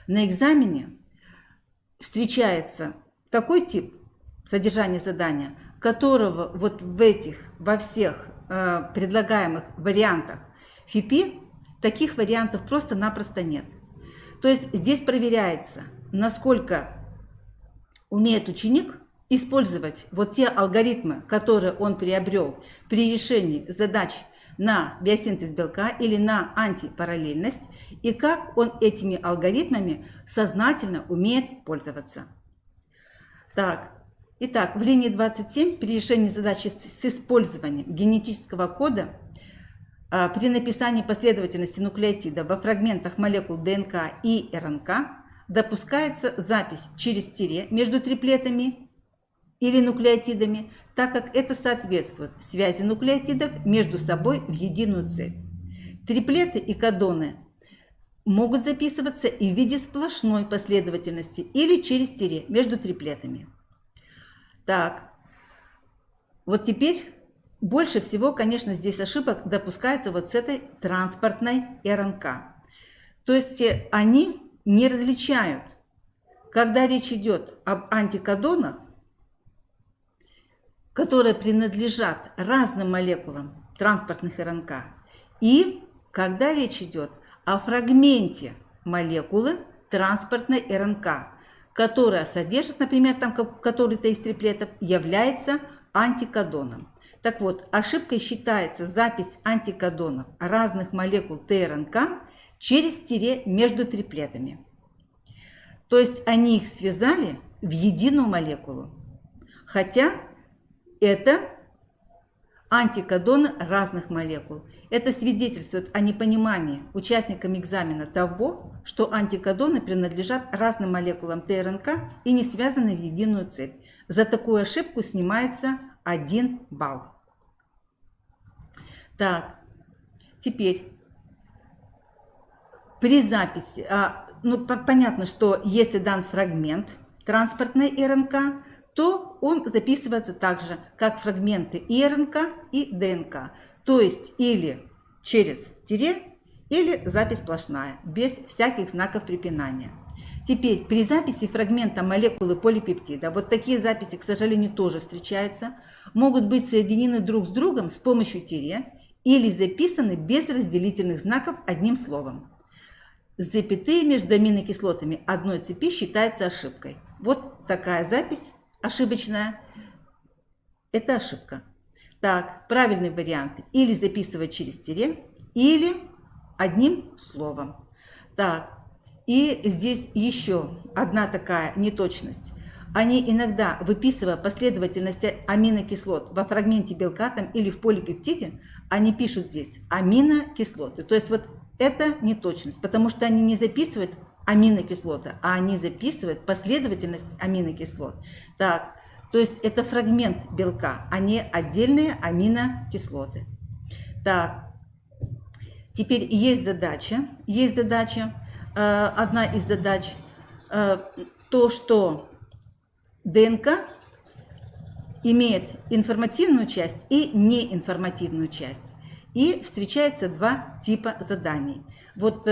на экзамене встречается такой тип содержания задания, которого вот во всех предлагаемых вариантах ФИПИ таких вариантов просто-напросто нет. То есть здесь проверяется, насколько умеет ученик использовать вот те алгоритмы, которые он приобрел при решении задач на биосинтез белка или на антипараллельность, и как он этими алгоритмами сознательно умеет пользоваться. Так, итак, в линии 27 при решении задачи с использованием генетического кода при написании последовательности нуклеотидов во фрагментах молекул ДНК и РНК допускается запись через тире между триплетами или нуклеотидами, так как это соответствует связи нуклеотидов между собой в единую цепь. Триплеты и кодоны могут записываться и в виде сплошной последовательности или через тире между триплетами. Так, вот теперь больше всего, конечно, здесь ошибок допускается вот с этой транспортной РНК. То есть они не различают, когда речь идет об антикодонах, которые принадлежат разным молекулам транспортных РНК, и когда речь идет о фрагменте молекулы транспортной РНК, которая содержит, например, там который-то из триплетов, является антикодоном. Так вот, ошибкой считается запись антикодонов разных молекул ТРНК через тире между триплетами. То есть они их связали в единую молекулу, хотя это антикодоны разных молекул. Это свидетельствует о непонимании участникам экзамена того, что антикодоны принадлежат разным молекулам ТРНК и не связаны в единую цепь. За такую ошибку снимается 1 балл. Так, теперь при записи, понятно, что если дан фрагмент транспортной РНК, то он записывается так же, как фрагменты и РНК, и ДНК. То есть или через тире, или запись сплошная, без всяких знаков препинания. Теперь при записи фрагмента молекулы полипептида, вот такие записи, к сожалению, тоже встречаются, могут быть соединены друг с другом с помощью тире или записаны без разделительных знаков одним словом. Запятые между аминокислотами одной цепи считается ошибкой. Вот такая запись ошибочная. Это ошибка. Так, правильный вариант. Или записывать через тире, или одним словом. Так, и здесь еще одна такая неточность. Они иногда, выписывая последовательность аминокислот во фрагменте белка там, или в полипептиде, они пишут здесь аминокислоты. То есть вот это неточность, потому что они не записывают аминокислоты, а они записывают последовательность аминокислот. Так, то есть это фрагмент белка, а не отдельные аминокислоты. Так, теперь есть задача, одна из задач, то, что ДНК имеет информативную часть и неинформативную часть. И встречается два типа заданий. Вот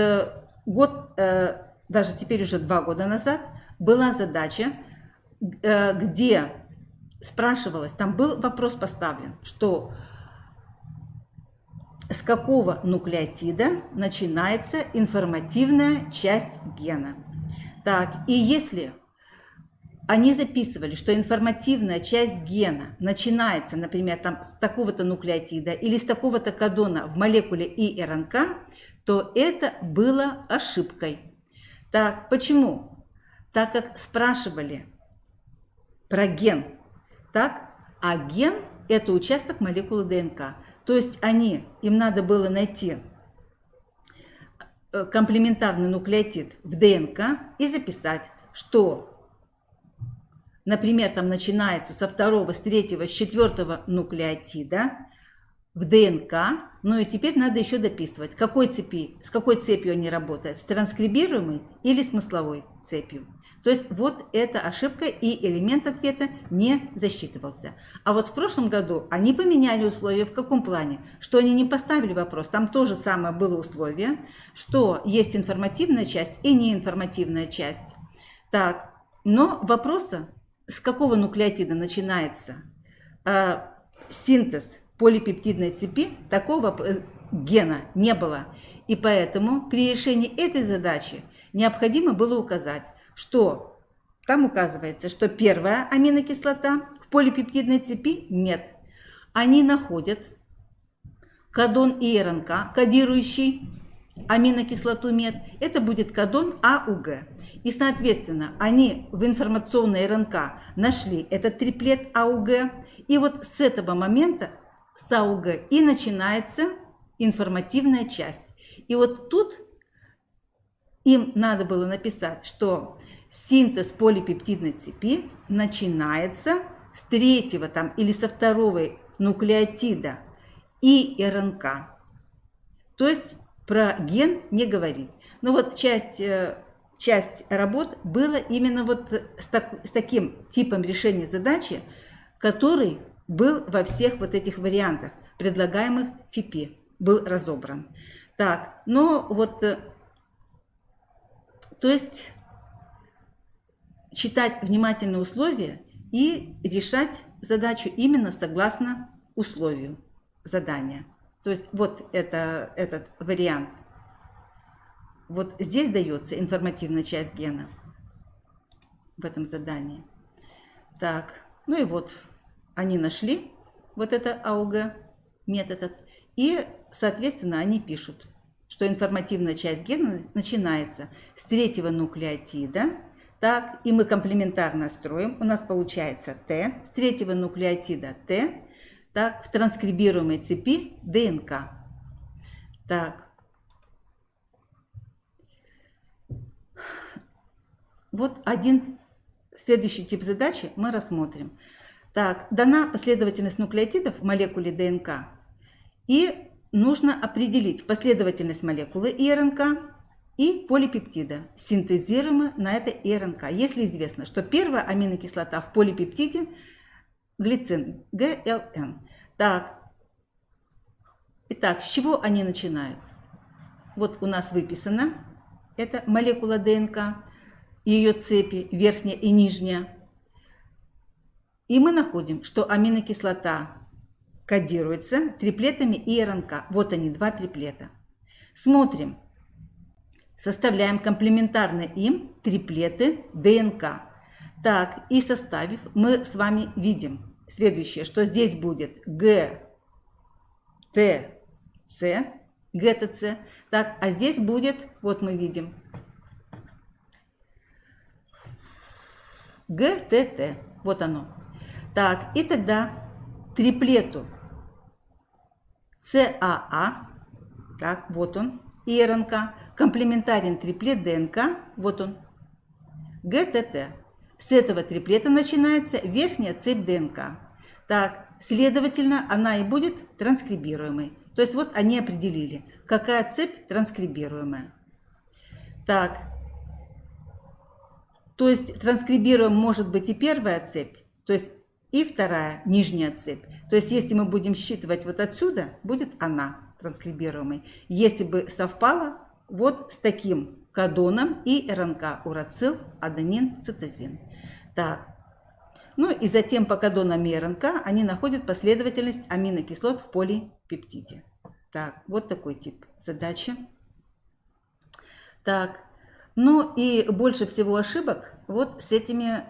даже теперь уже 2 года назад, была задача, где спрашивалось, там был вопрос поставлен, что с какого нуклеотида начинается информативная часть гена. Так, и если они записывали, что информативная часть гена начинается, например, там, с такого-то нуклеотида или с такого-то кодона в молекуле ИРНК, то это было ошибкой. Так, почему? Так как спрашивали про ген, так, а ген – это участок молекулы ДНК. То есть им надо было найти комплементарный нуклеотид в ДНК и записать, что, например, там начинается со 2-го, с 3-го, с 4-го нуклеотида в ДНК, ну и теперь надо еще дописывать, с какой цепью они работают, с транскрибируемой или смысловой цепью. То есть вот эта ошибка, и элемент ответа не засчитывался. А вот в прошлом году они поменяли условия в каком плане? Что они не поставили вопрос, там то же самое было условие, что есть информативная часть и неинформативная часть. Так, но вопроса, с какого нуклеотида начинается синтез полипептидной цепи, такого гена не было. И поэтому при решении этой задачи необходимо было указать, что там указывается, что первая аминокислота в полипептидной цепи нет. Они находят кодон ИРНК, кодирующий аминокислоту МЕД, это будет кодон АУГ. И, соответственно, они в информационной РНК нашли этот триплет АУГ, и вот с этого момента, с АУГ, и начинается информативная часть. И вот тут им надо было написать, что синтез полипептидной цепи начинается с третьего там, или со второго нуклеотида и РНК. То есть про ген не говорить. Но вот часть работ было именно вот с таким типом решения задачи, который был во всех вот этих вариантах, предлагаемых ФИПе, был разобран. Так, но вот, то есть читать внимательно условия и решать задачу именно согласно условию задания. То есть вот этот вариант. Вот здесь дается информативная часть гена в этом задании. Так, ну и вот они нашли вот это АУГ метод, и, соответственно, они пишут, что информативная часть гена начинается с третьего нуклеотида. Так, и мы комплементарно строим. У нас получается Т, с третьего нуклеотида Т, так, в транскрибируемой цепи ДНК. Так. Вот один следующий тип задачи мы рассмотрим. Так, дана последовательность нуклеотидов в молекуле ДНК, и нужно определить последовательность молекулы ИРНК и полипептида, синтезируемого на это ИРНК. Если известно, что первая аминокислота в полипептиде глицин, ГЛН. Так, итак, с чего они начинают? Вот у нас выписана эта молекула ДНК, ее цепи, верхняя и нижняя. И мы находим, что аминокислота кодируется триплетами ИРНК. Вот они, два триплета. Смотрим. Составляем комплементарно им триплеты ДНК. Так, и составив, мы с вами видим следующее, что здесь будет ГТЦ. Так, а здесь будет, вот мы видим, ГТТ. Вот оно. Так, и тогда триплету ЦАА, так, вот он, ИРНК, комплементарен триплет ДНК, вот он, ГТТ. С этого триплета начинается верхняя цепь ДНК. Так, следовательно, она и будет транскрибируемой. То есть вот они определили, какая цепь транскрибируемая. Так, то есть транскрибируем может быть и первая цепь, то есть и вторая нижняя цепь. То есть если мы будем считывать вот отсюда, будет она транскрибируемой. Если бы совпало вот с таким кодоном и РНК урацил, аденин, цитозин. Так. Ну и затем по кодонам и РНК они находят последовательность аминокислот в полипептиде. Так, вот такой тип задачи. Так, ну и больше всего ошибок вот с этими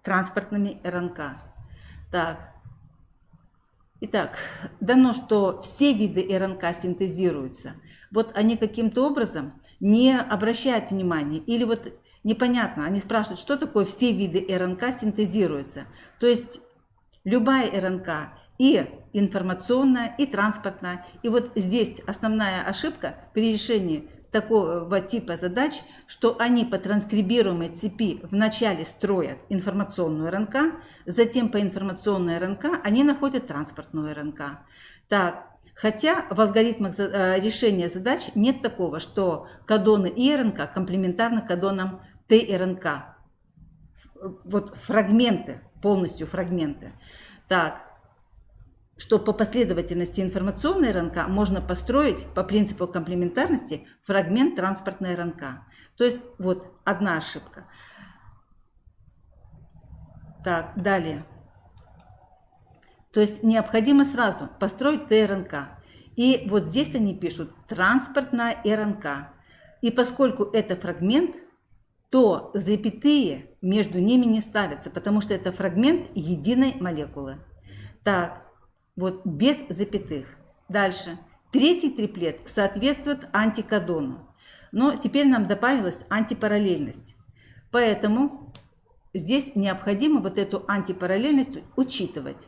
транспортными РНК. Так, итак, дано, что все виды РНК синтезируются. Вот они каким-то образом не обращают внимания, или вот непонятно, они спрашивают, что такое все виды РНК синтезируются. То есть любая РНК, и информационная, и транспортная. И вот здесь основная ошибка при решении такого типа задач, что они по транскрибируемой цепи вначале строят информационную РНК, затем по информационной РНК они находят транспортную РНК. Так, хотя в алгоритмах решения задач нет такого, что кодоны ИРНК комплементарны кодонам ТРНК. Вот фрагменты, полностью фрагменты. Так, что по последовательности информационной РНК можно построить по принципу комплементарности фрагмент транспортной РНК. То есть вот одна ошибка. Так, далее. То есть необходимо сразу построить ТРНК. И вот здесь они пишут транспортная РНК. И поскольку это фрагмент, то запятые между ними не ставятся, потому что это фрагмент единой молекулы. Так. Вот без запятых. Дальше. Третий триплет соответствует антикодону. Но теперь нам добавилась антипараллельность. Поэтому здесь необходимо вот эту антипараллельность учитывать.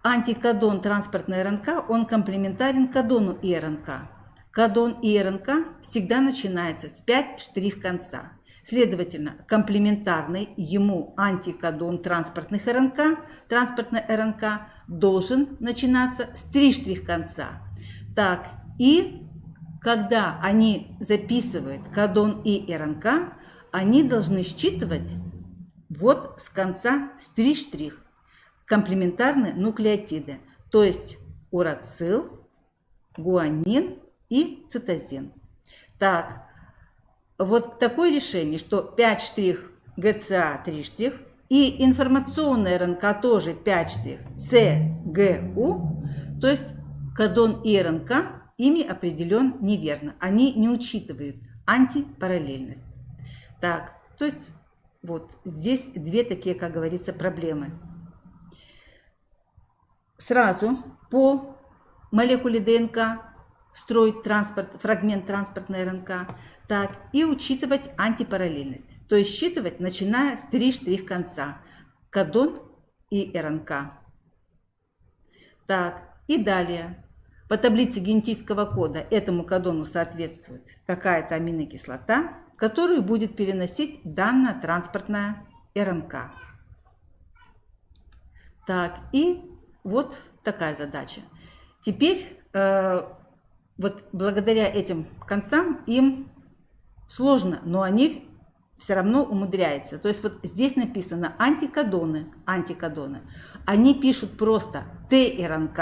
Антикодон транспортной РНК, он комплементарен кодону ИРНК. кодон и РНК всегда начинается с 5 штрих конца. Следовательно, комплементарный ему антикодон транспортных РНК, транспортной РНК должен начинаться с 3 штрих конца. Так, и когда они записывают кодон и РНК, они должны считывать вот с конца с 3 штрих комплементарные нуклеотиды, то есть урацил, гуанин и цитозин. Так, вот такое решение, что 5 штрих ГЦА 3 штрих и информационная РНК тоже 5 штрих ЦГУ, то есть кодон и РНК ими определен неверно. Они не учитывают антипараллельность. Так, то есть вот здесь две такие, как говорится, проблемы. Сразу по молекуле ДНК строить фрагмент транспортной РНК, так, и учитывать антипараллельность. То есть считывать, начиная с 3 штрих конца, кодон и РНК. Так, и далее. По таблице генетического кода этому кодону соответствует какая-то аминокислота, которую будет переносить данная транспортная РНК. Так, и вот такая задача. Теперь вот благодаря этим концам им сложно, но они все равно умудряются. То есть вот здесь написано антикодоны. Они пишут просто ТРНК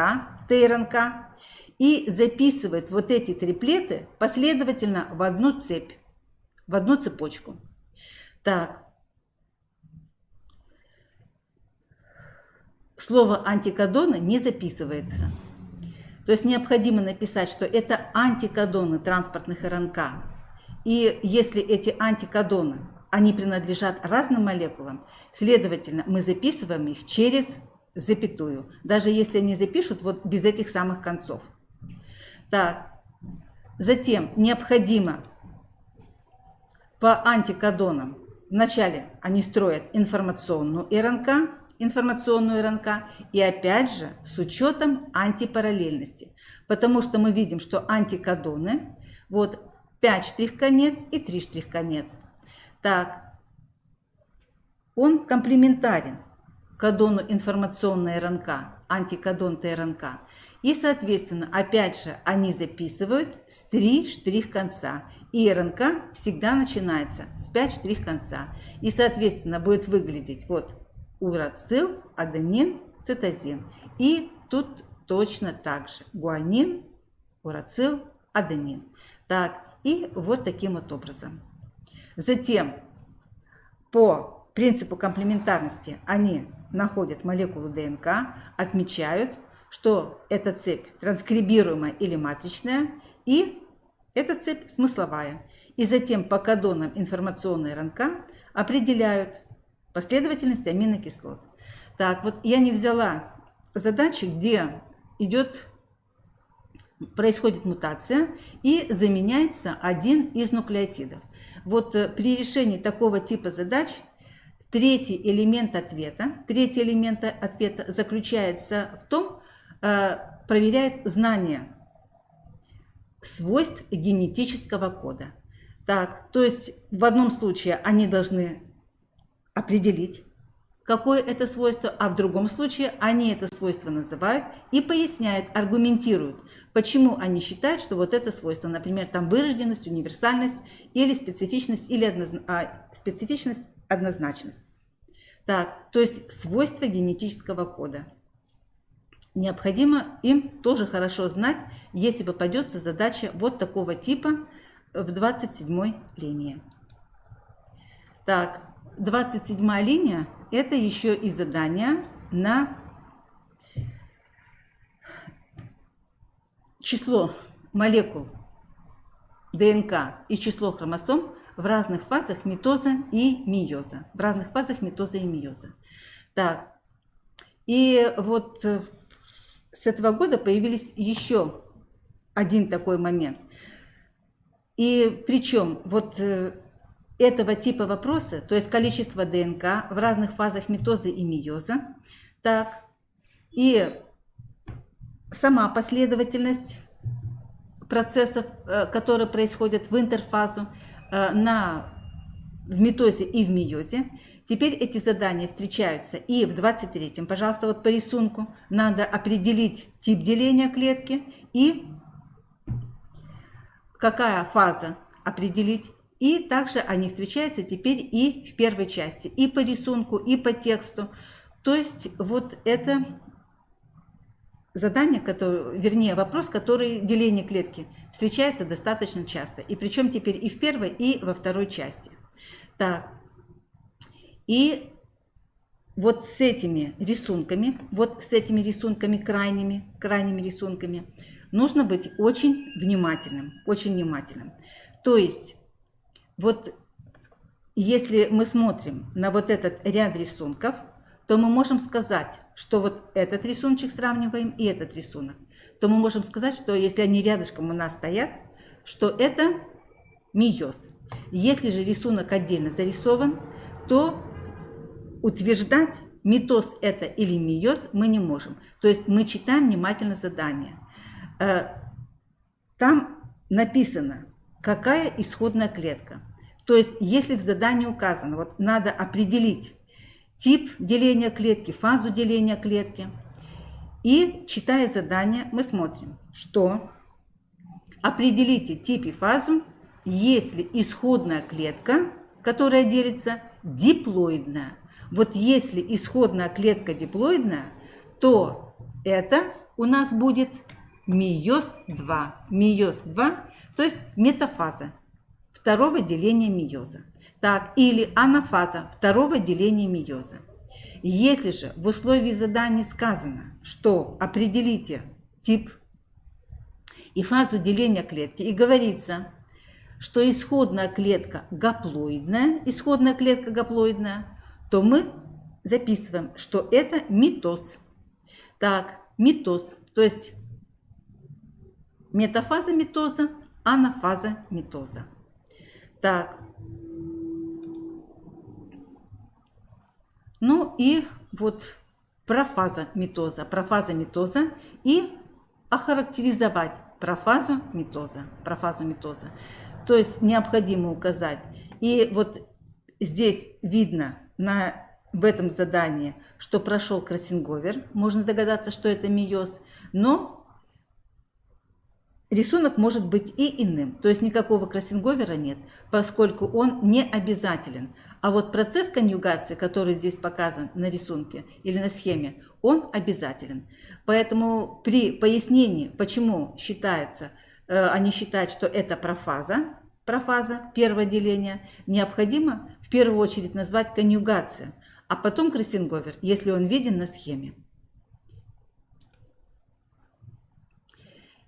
и записывают вот эти триплеты последовательно в одну цепь, в одну цепочку. Так. Слово антикодоны не записывается. То есть необходимо написать, что это антикодоны транспортных РНК. И если эти антикодоны, они принадлежат разным молекулам, следовательно, мы записываем их через запятую, даже если они запишут вот без этих самых концов. Так, затем необходимо по антикодонам, вначале они строят информационную РНК, и опять же с учетом антипараллельности, потому что мы видим, что антикодоны, вот 5 штрих-конец и 3 штрих-конец. Так, он комплементарен кодону информационной РНК, антикодон ТРНК. И, соответственно, опять же, они записывают с 3 штрих-конца. И РНК всегда начинается с 5 штрих-конца. И, соответственно, будет выглядеть вот урацил, аденин, цитозин. И тут точно так же. Гуанин, урацил, аденин. Так, и вот таким вот образом. Затем по принципу комплементарности они находят молекулу ДНК, отмечают, что эта цепь транскрибируемая или матричная, и эта цепь смысловая. И затем по кодонам информационной РНК определяют последовательность аминокислот. Так, вот я не взяла задачи, где происходит мутация и заменяется один из нуклеотидов. Вот при решении такого типа задач третий элемент ответа заключается в том, проверяет знание свойств генетического кода. Так, то есть в одном случае они должны определить, какое это свойство, а в другом случае они это свойство называют и поясняют, аргументируют, почему они считают, что вот это свойство, например, там вырожденность, универсальность или специфичность, специфичность, однозначность. Так, то есть свойства генетического кода. Необходимо им тоже хорошо знать, если попадется задача вот такого типа в 27-й линии. Так, 27-я линия – это еще и задание на число молекул ДНК и число хромосом в разных фазах митоза и мейоза. Так, и вот с этого года появились еще один такой момент. И причем вот этого типа вопроса, то есть количество ДНК в разных фазах митоза и мейоза, так, и сама последовательность процессов, которые происходят в интерфазу, в митозе и в мейозе. Теперь эти задания встречаются и в 23-м. Пожалуйста, вот по рисунку надо определить тип деления клетки и какая фаза определить. И также они встречаются теперь и в первой части, и по рисунку, и по тексту. То есть вот это задание, вернее вопрос, который деление клетки встречается достаточно часто. И причем теперь и в первой, и во второй части. Так. И вот с этими рисунками, крайними рисунками, нужно быть очень внимательным, очень внимательным. То есть, вот если мы смотрим на вот этот ряд рисунков, то мы можем сказать, что вот этот рисуночек сравниваем и этот рисунок, то мы можем сказать, что если они рядышком у нас стоят, что это мейоз. Если же рисунок отдельно зарисован, то утверждать, митоз это или мейоз, мы не можем. То есть мы читаем внимательно задание. Там написано, какая исходная клетка. То есть если в задании указано, вот надо определить тип деления клетки, фазу деления клетки. И читая задание, мы смотрим, что определите тип и фазу, если исходная клетка, которая делится, диплоидная. Вот если исходная клетка диплоидная, то это у нас будет мейоз 2. Мейоз 2, то есть метафаза второго деления мейоза. Так, или анафаза второго деления мейоза. Если же в условии задания сказано, что определите тип и фазу деления клетки, и говорится, что исходная клетка гаплоидная, то мы записываем, что это митоз. Так, митоз, то есть метафаза митоза, анафаза митоза. Так. Ну и вот профаза митоза и охарактеризовать профазу митоза. То есть необходимо указать. И вот здесь видно в этом задании, что прошел кроссинговер. Можно догадаться, что это мейоз. Но рисунок может быть и иным. То есть никакого кроссинговера нет, поскольку он не обязателен. А вот процесс конъюгации, который здесь показан на рисунке или на схеме, он обязателен. Поэтому при пояснении, почему они считают, что это профаза, первое деление, необходимо в первую очередь назвать конъюгация, а потом кроссинговер, если он виден на схеме.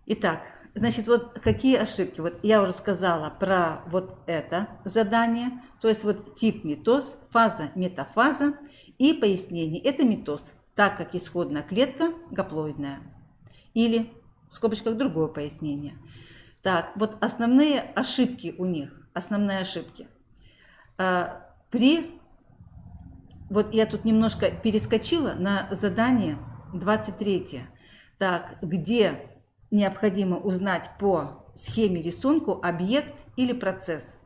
Итак, значит, вот какие ошибки. Вот я уже сказала про вот это задание, то есть вот тип митоз, фаза метафаза и пояснение. Это митоз, так как исходная клетка гаплоидная. Или в скобочках другое пояснение. Так, вот основные ошибки у них, Вот я тут немножко перескочила на задание 23, так, где необходимо узнать по схеме рисунку объект или процесс.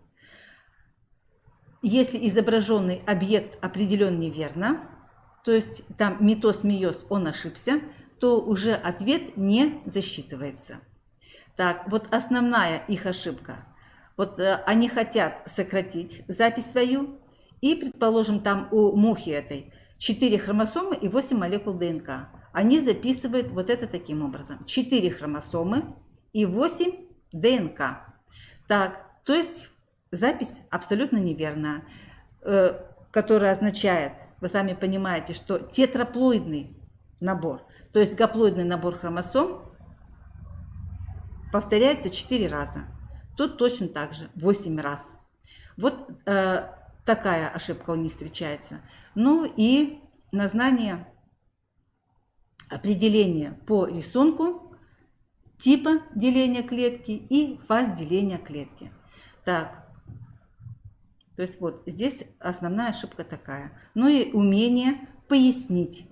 Если изображенный объект определен неверно, то есть там митоз, мейоз, он ошибся, то уже ответ не засчитывается. Так, вот основная их ошибка. Вот они хотят сократить запись свою, и, предположим, там у мухи этой 4 хромосомы и 8 молекул ДНК. Они записывают вот это таким образом. 4 хромосомы и 8 ДНК. Так, то есть запись абсолютно неверная, которая означает, вы сами понимаете, что тетраплоидный набор, то есть гаплоидный набор хромосом повторяется 4 раза. Тут точно так же 8 раз. Вот такая ошибка у них встречается. Ну и на знание определения по рисунку типа деления клетки и фаз деления клетки. Так, то есть вот здесь основная ошибка такая. Ну и умение пояснить,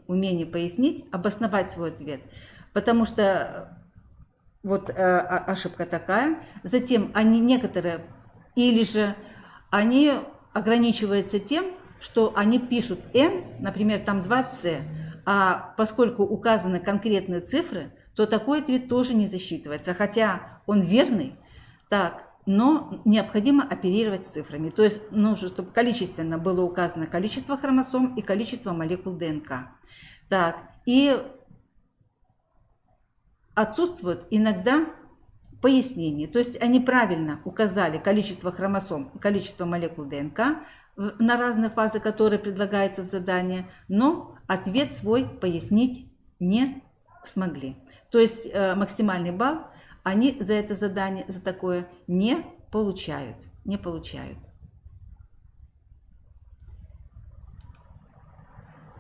обосновать свой ответ. Потому что вот ошибка такая. Затем они некоторые, или же они ограничиваются тем, что они пишут n, например, там 2c, а поскольку указаны конкретные цифры, то такой ответ тоже не засчитывается, хотя он верный, так, но необходимо оперировать с цифрами. То есть нужно, чтобы количественно было указано количество хромосом и количество молекул ДНК. Так, и отсутствует иногда пояснение. То есть они правильно указали количество хромосом и количество молекул ДНК на разные фазы, которые предлагаются в задании, но ответ свой пояснить не смогли. То есть максимальный балл они за это задание, за такое не получают. Не получают.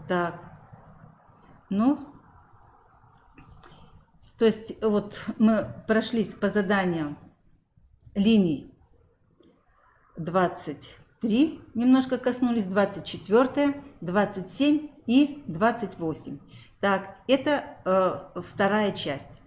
Так, ну, то есть вот мы прошлись по заданию линий 23, немножко коснулись, 24, 27 и 28. Так, это вторая часть.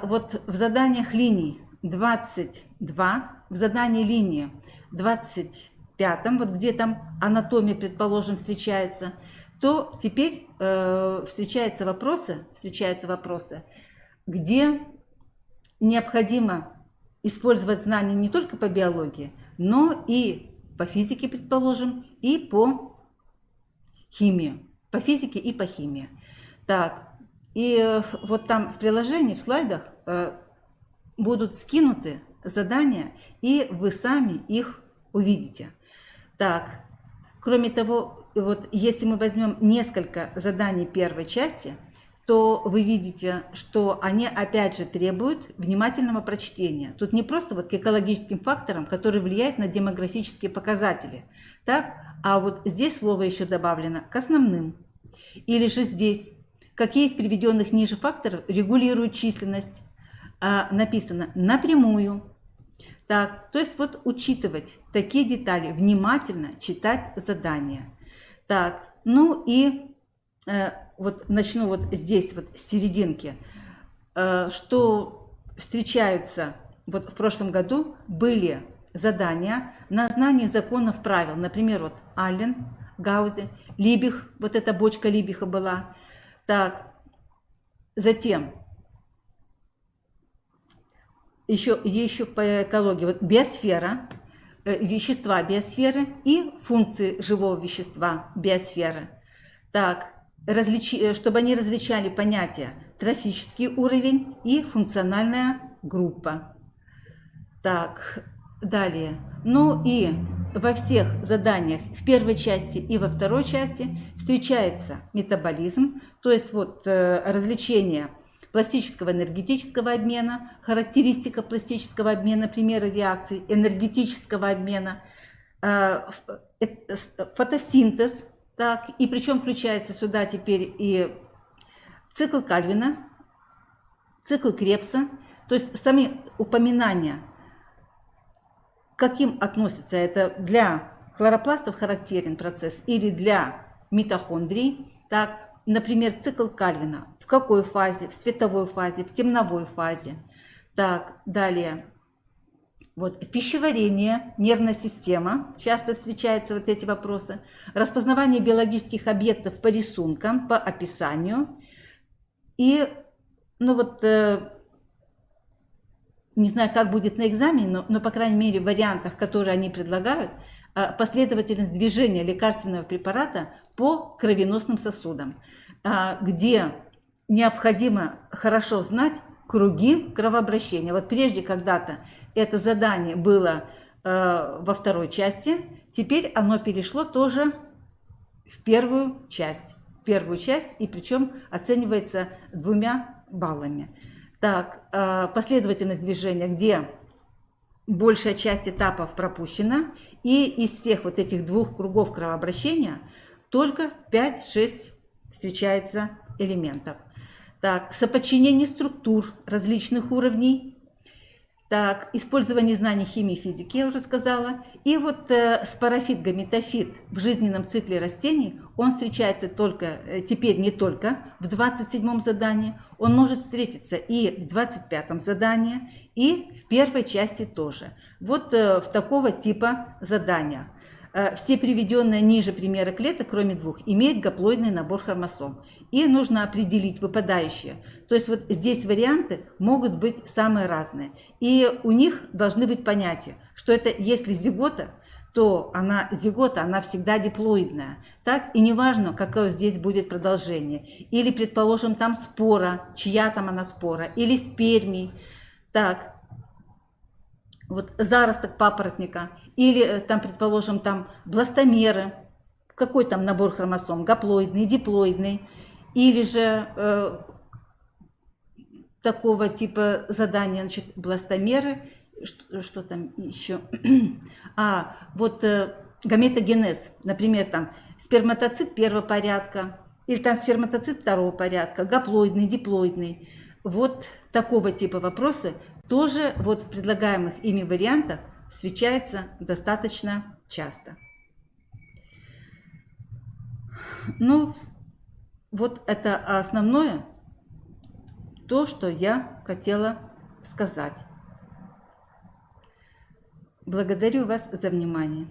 Вот в заданиях линий 22, в задании линии 25, вот где там анатомия, предположим, встречается, то теперь встречаются вопросы, где необходимо использовать знания не только по биологии, но и по физике, предположим, и по химии, по физике и по химии. Так, и вот там в приложении, в слайдах будут скинуты задания, и вы сами их увидите. Так, кроме того, вот если мы возьмем несколько заданий первой части, то вы видите, что они опять же требуют внимательного прочтения. Тут не просто вот к экологическим факторам, которые влияют на демографические показатели, так? А вот здесь слово еще добавлено к основным. Или же здесь, какие из приведенных ниже факторов регулируют численность, написано напрямую. Так, то есть вот учитывать такие детали, внимательно читать задания. Так, ну и вот начну вот здесь, вот с серединки, что встречаются, вот в прошлом году были задания на знание законов правил, например, вот Аллен, Гаузе, Либих, вот эта бочка Либиха была, так, затем еще по экологии, вот биосфера, вещества биосферы и функции живого вещества биосферы. Так, чтобы они различали понятия трофический уровень и функциональная группа. Так, далее. Ну и во всех заданиях в первой части и во второй части встречается метаболизм, то есть вот различение пластического энергетического обмена, характеристика пластического обмена, примеры реакций, энергетического обмена, фотосинтез. Так, и причем включается сюда теперь и цикл Кальвина, цикл Кребса, то есть сами упоминания, к каким относится это для хлоропластов характерен процесс или для митохондрий. Так, например, цикл Кальвина, в какой фазе, в световой фазе, в темновой фазе. Так, далее. Вот, пищеварение, нервная система, часто встречаются вот эти вопросы. Распознавание биологических объектов по рисункам, по описанию. И, ну вот, не знаю, как будет на экзамене, но по крайней мере, в вариантах, которые они предлагают, последовательность движения лекарственного препарата по кровеносным сосудам, где необходимо хорошо знать круги кровообращения. Вот прежде когда-то это задание было во второй части, теперь оно перешло тоже в первую часть. И причем оценивается 2 баллами. Так, последовательность движения, где большая часть этапов пропущена, и из всех вот этих 2 кругов кровообращения только 5-6 встречается элементов. Так, соподчинение структур различных уровней Так, использование знаний химии и физики, я уже сказала. И вот спорофит, гаметофит в жизненном цикле растений, он встречается только, теперь не только в 27-м задании, он может встретиться и в 25-м задании, и в первой части тоже. Вот в такого типа задания. Все приведенные ниже примеры клеток, кроме двух, имеют гаплоидный набор хромосом. И нужно определить выпадающие. То есть вот здесь варианты могут быть самые разные. И у них должны быть понятия, что это если зигота, то зигота, она всегда диплоидная. Так? И неважно, какое здесь будет продолжение. Или, предположим, там спора, чья там она спора, или спермий. Так. Вот заросток папоротника, или там, предположим, там бластомеры, какой там набор хромосом, гаплоидный, диплоидный, или же такого типа задания, значит, бластомеры, что там еще, вот гаметогенез, например, там сперматоцит первого порядка, или там сперматоцит второго порядка, гаплоидный, диплоидный, вот такого типа вопросы тоже вот в предлагаемых ими вариантах встречается достаточно часто. Ну, вот это основное, то, что я хотела сказать. Благодарю вас за внимание.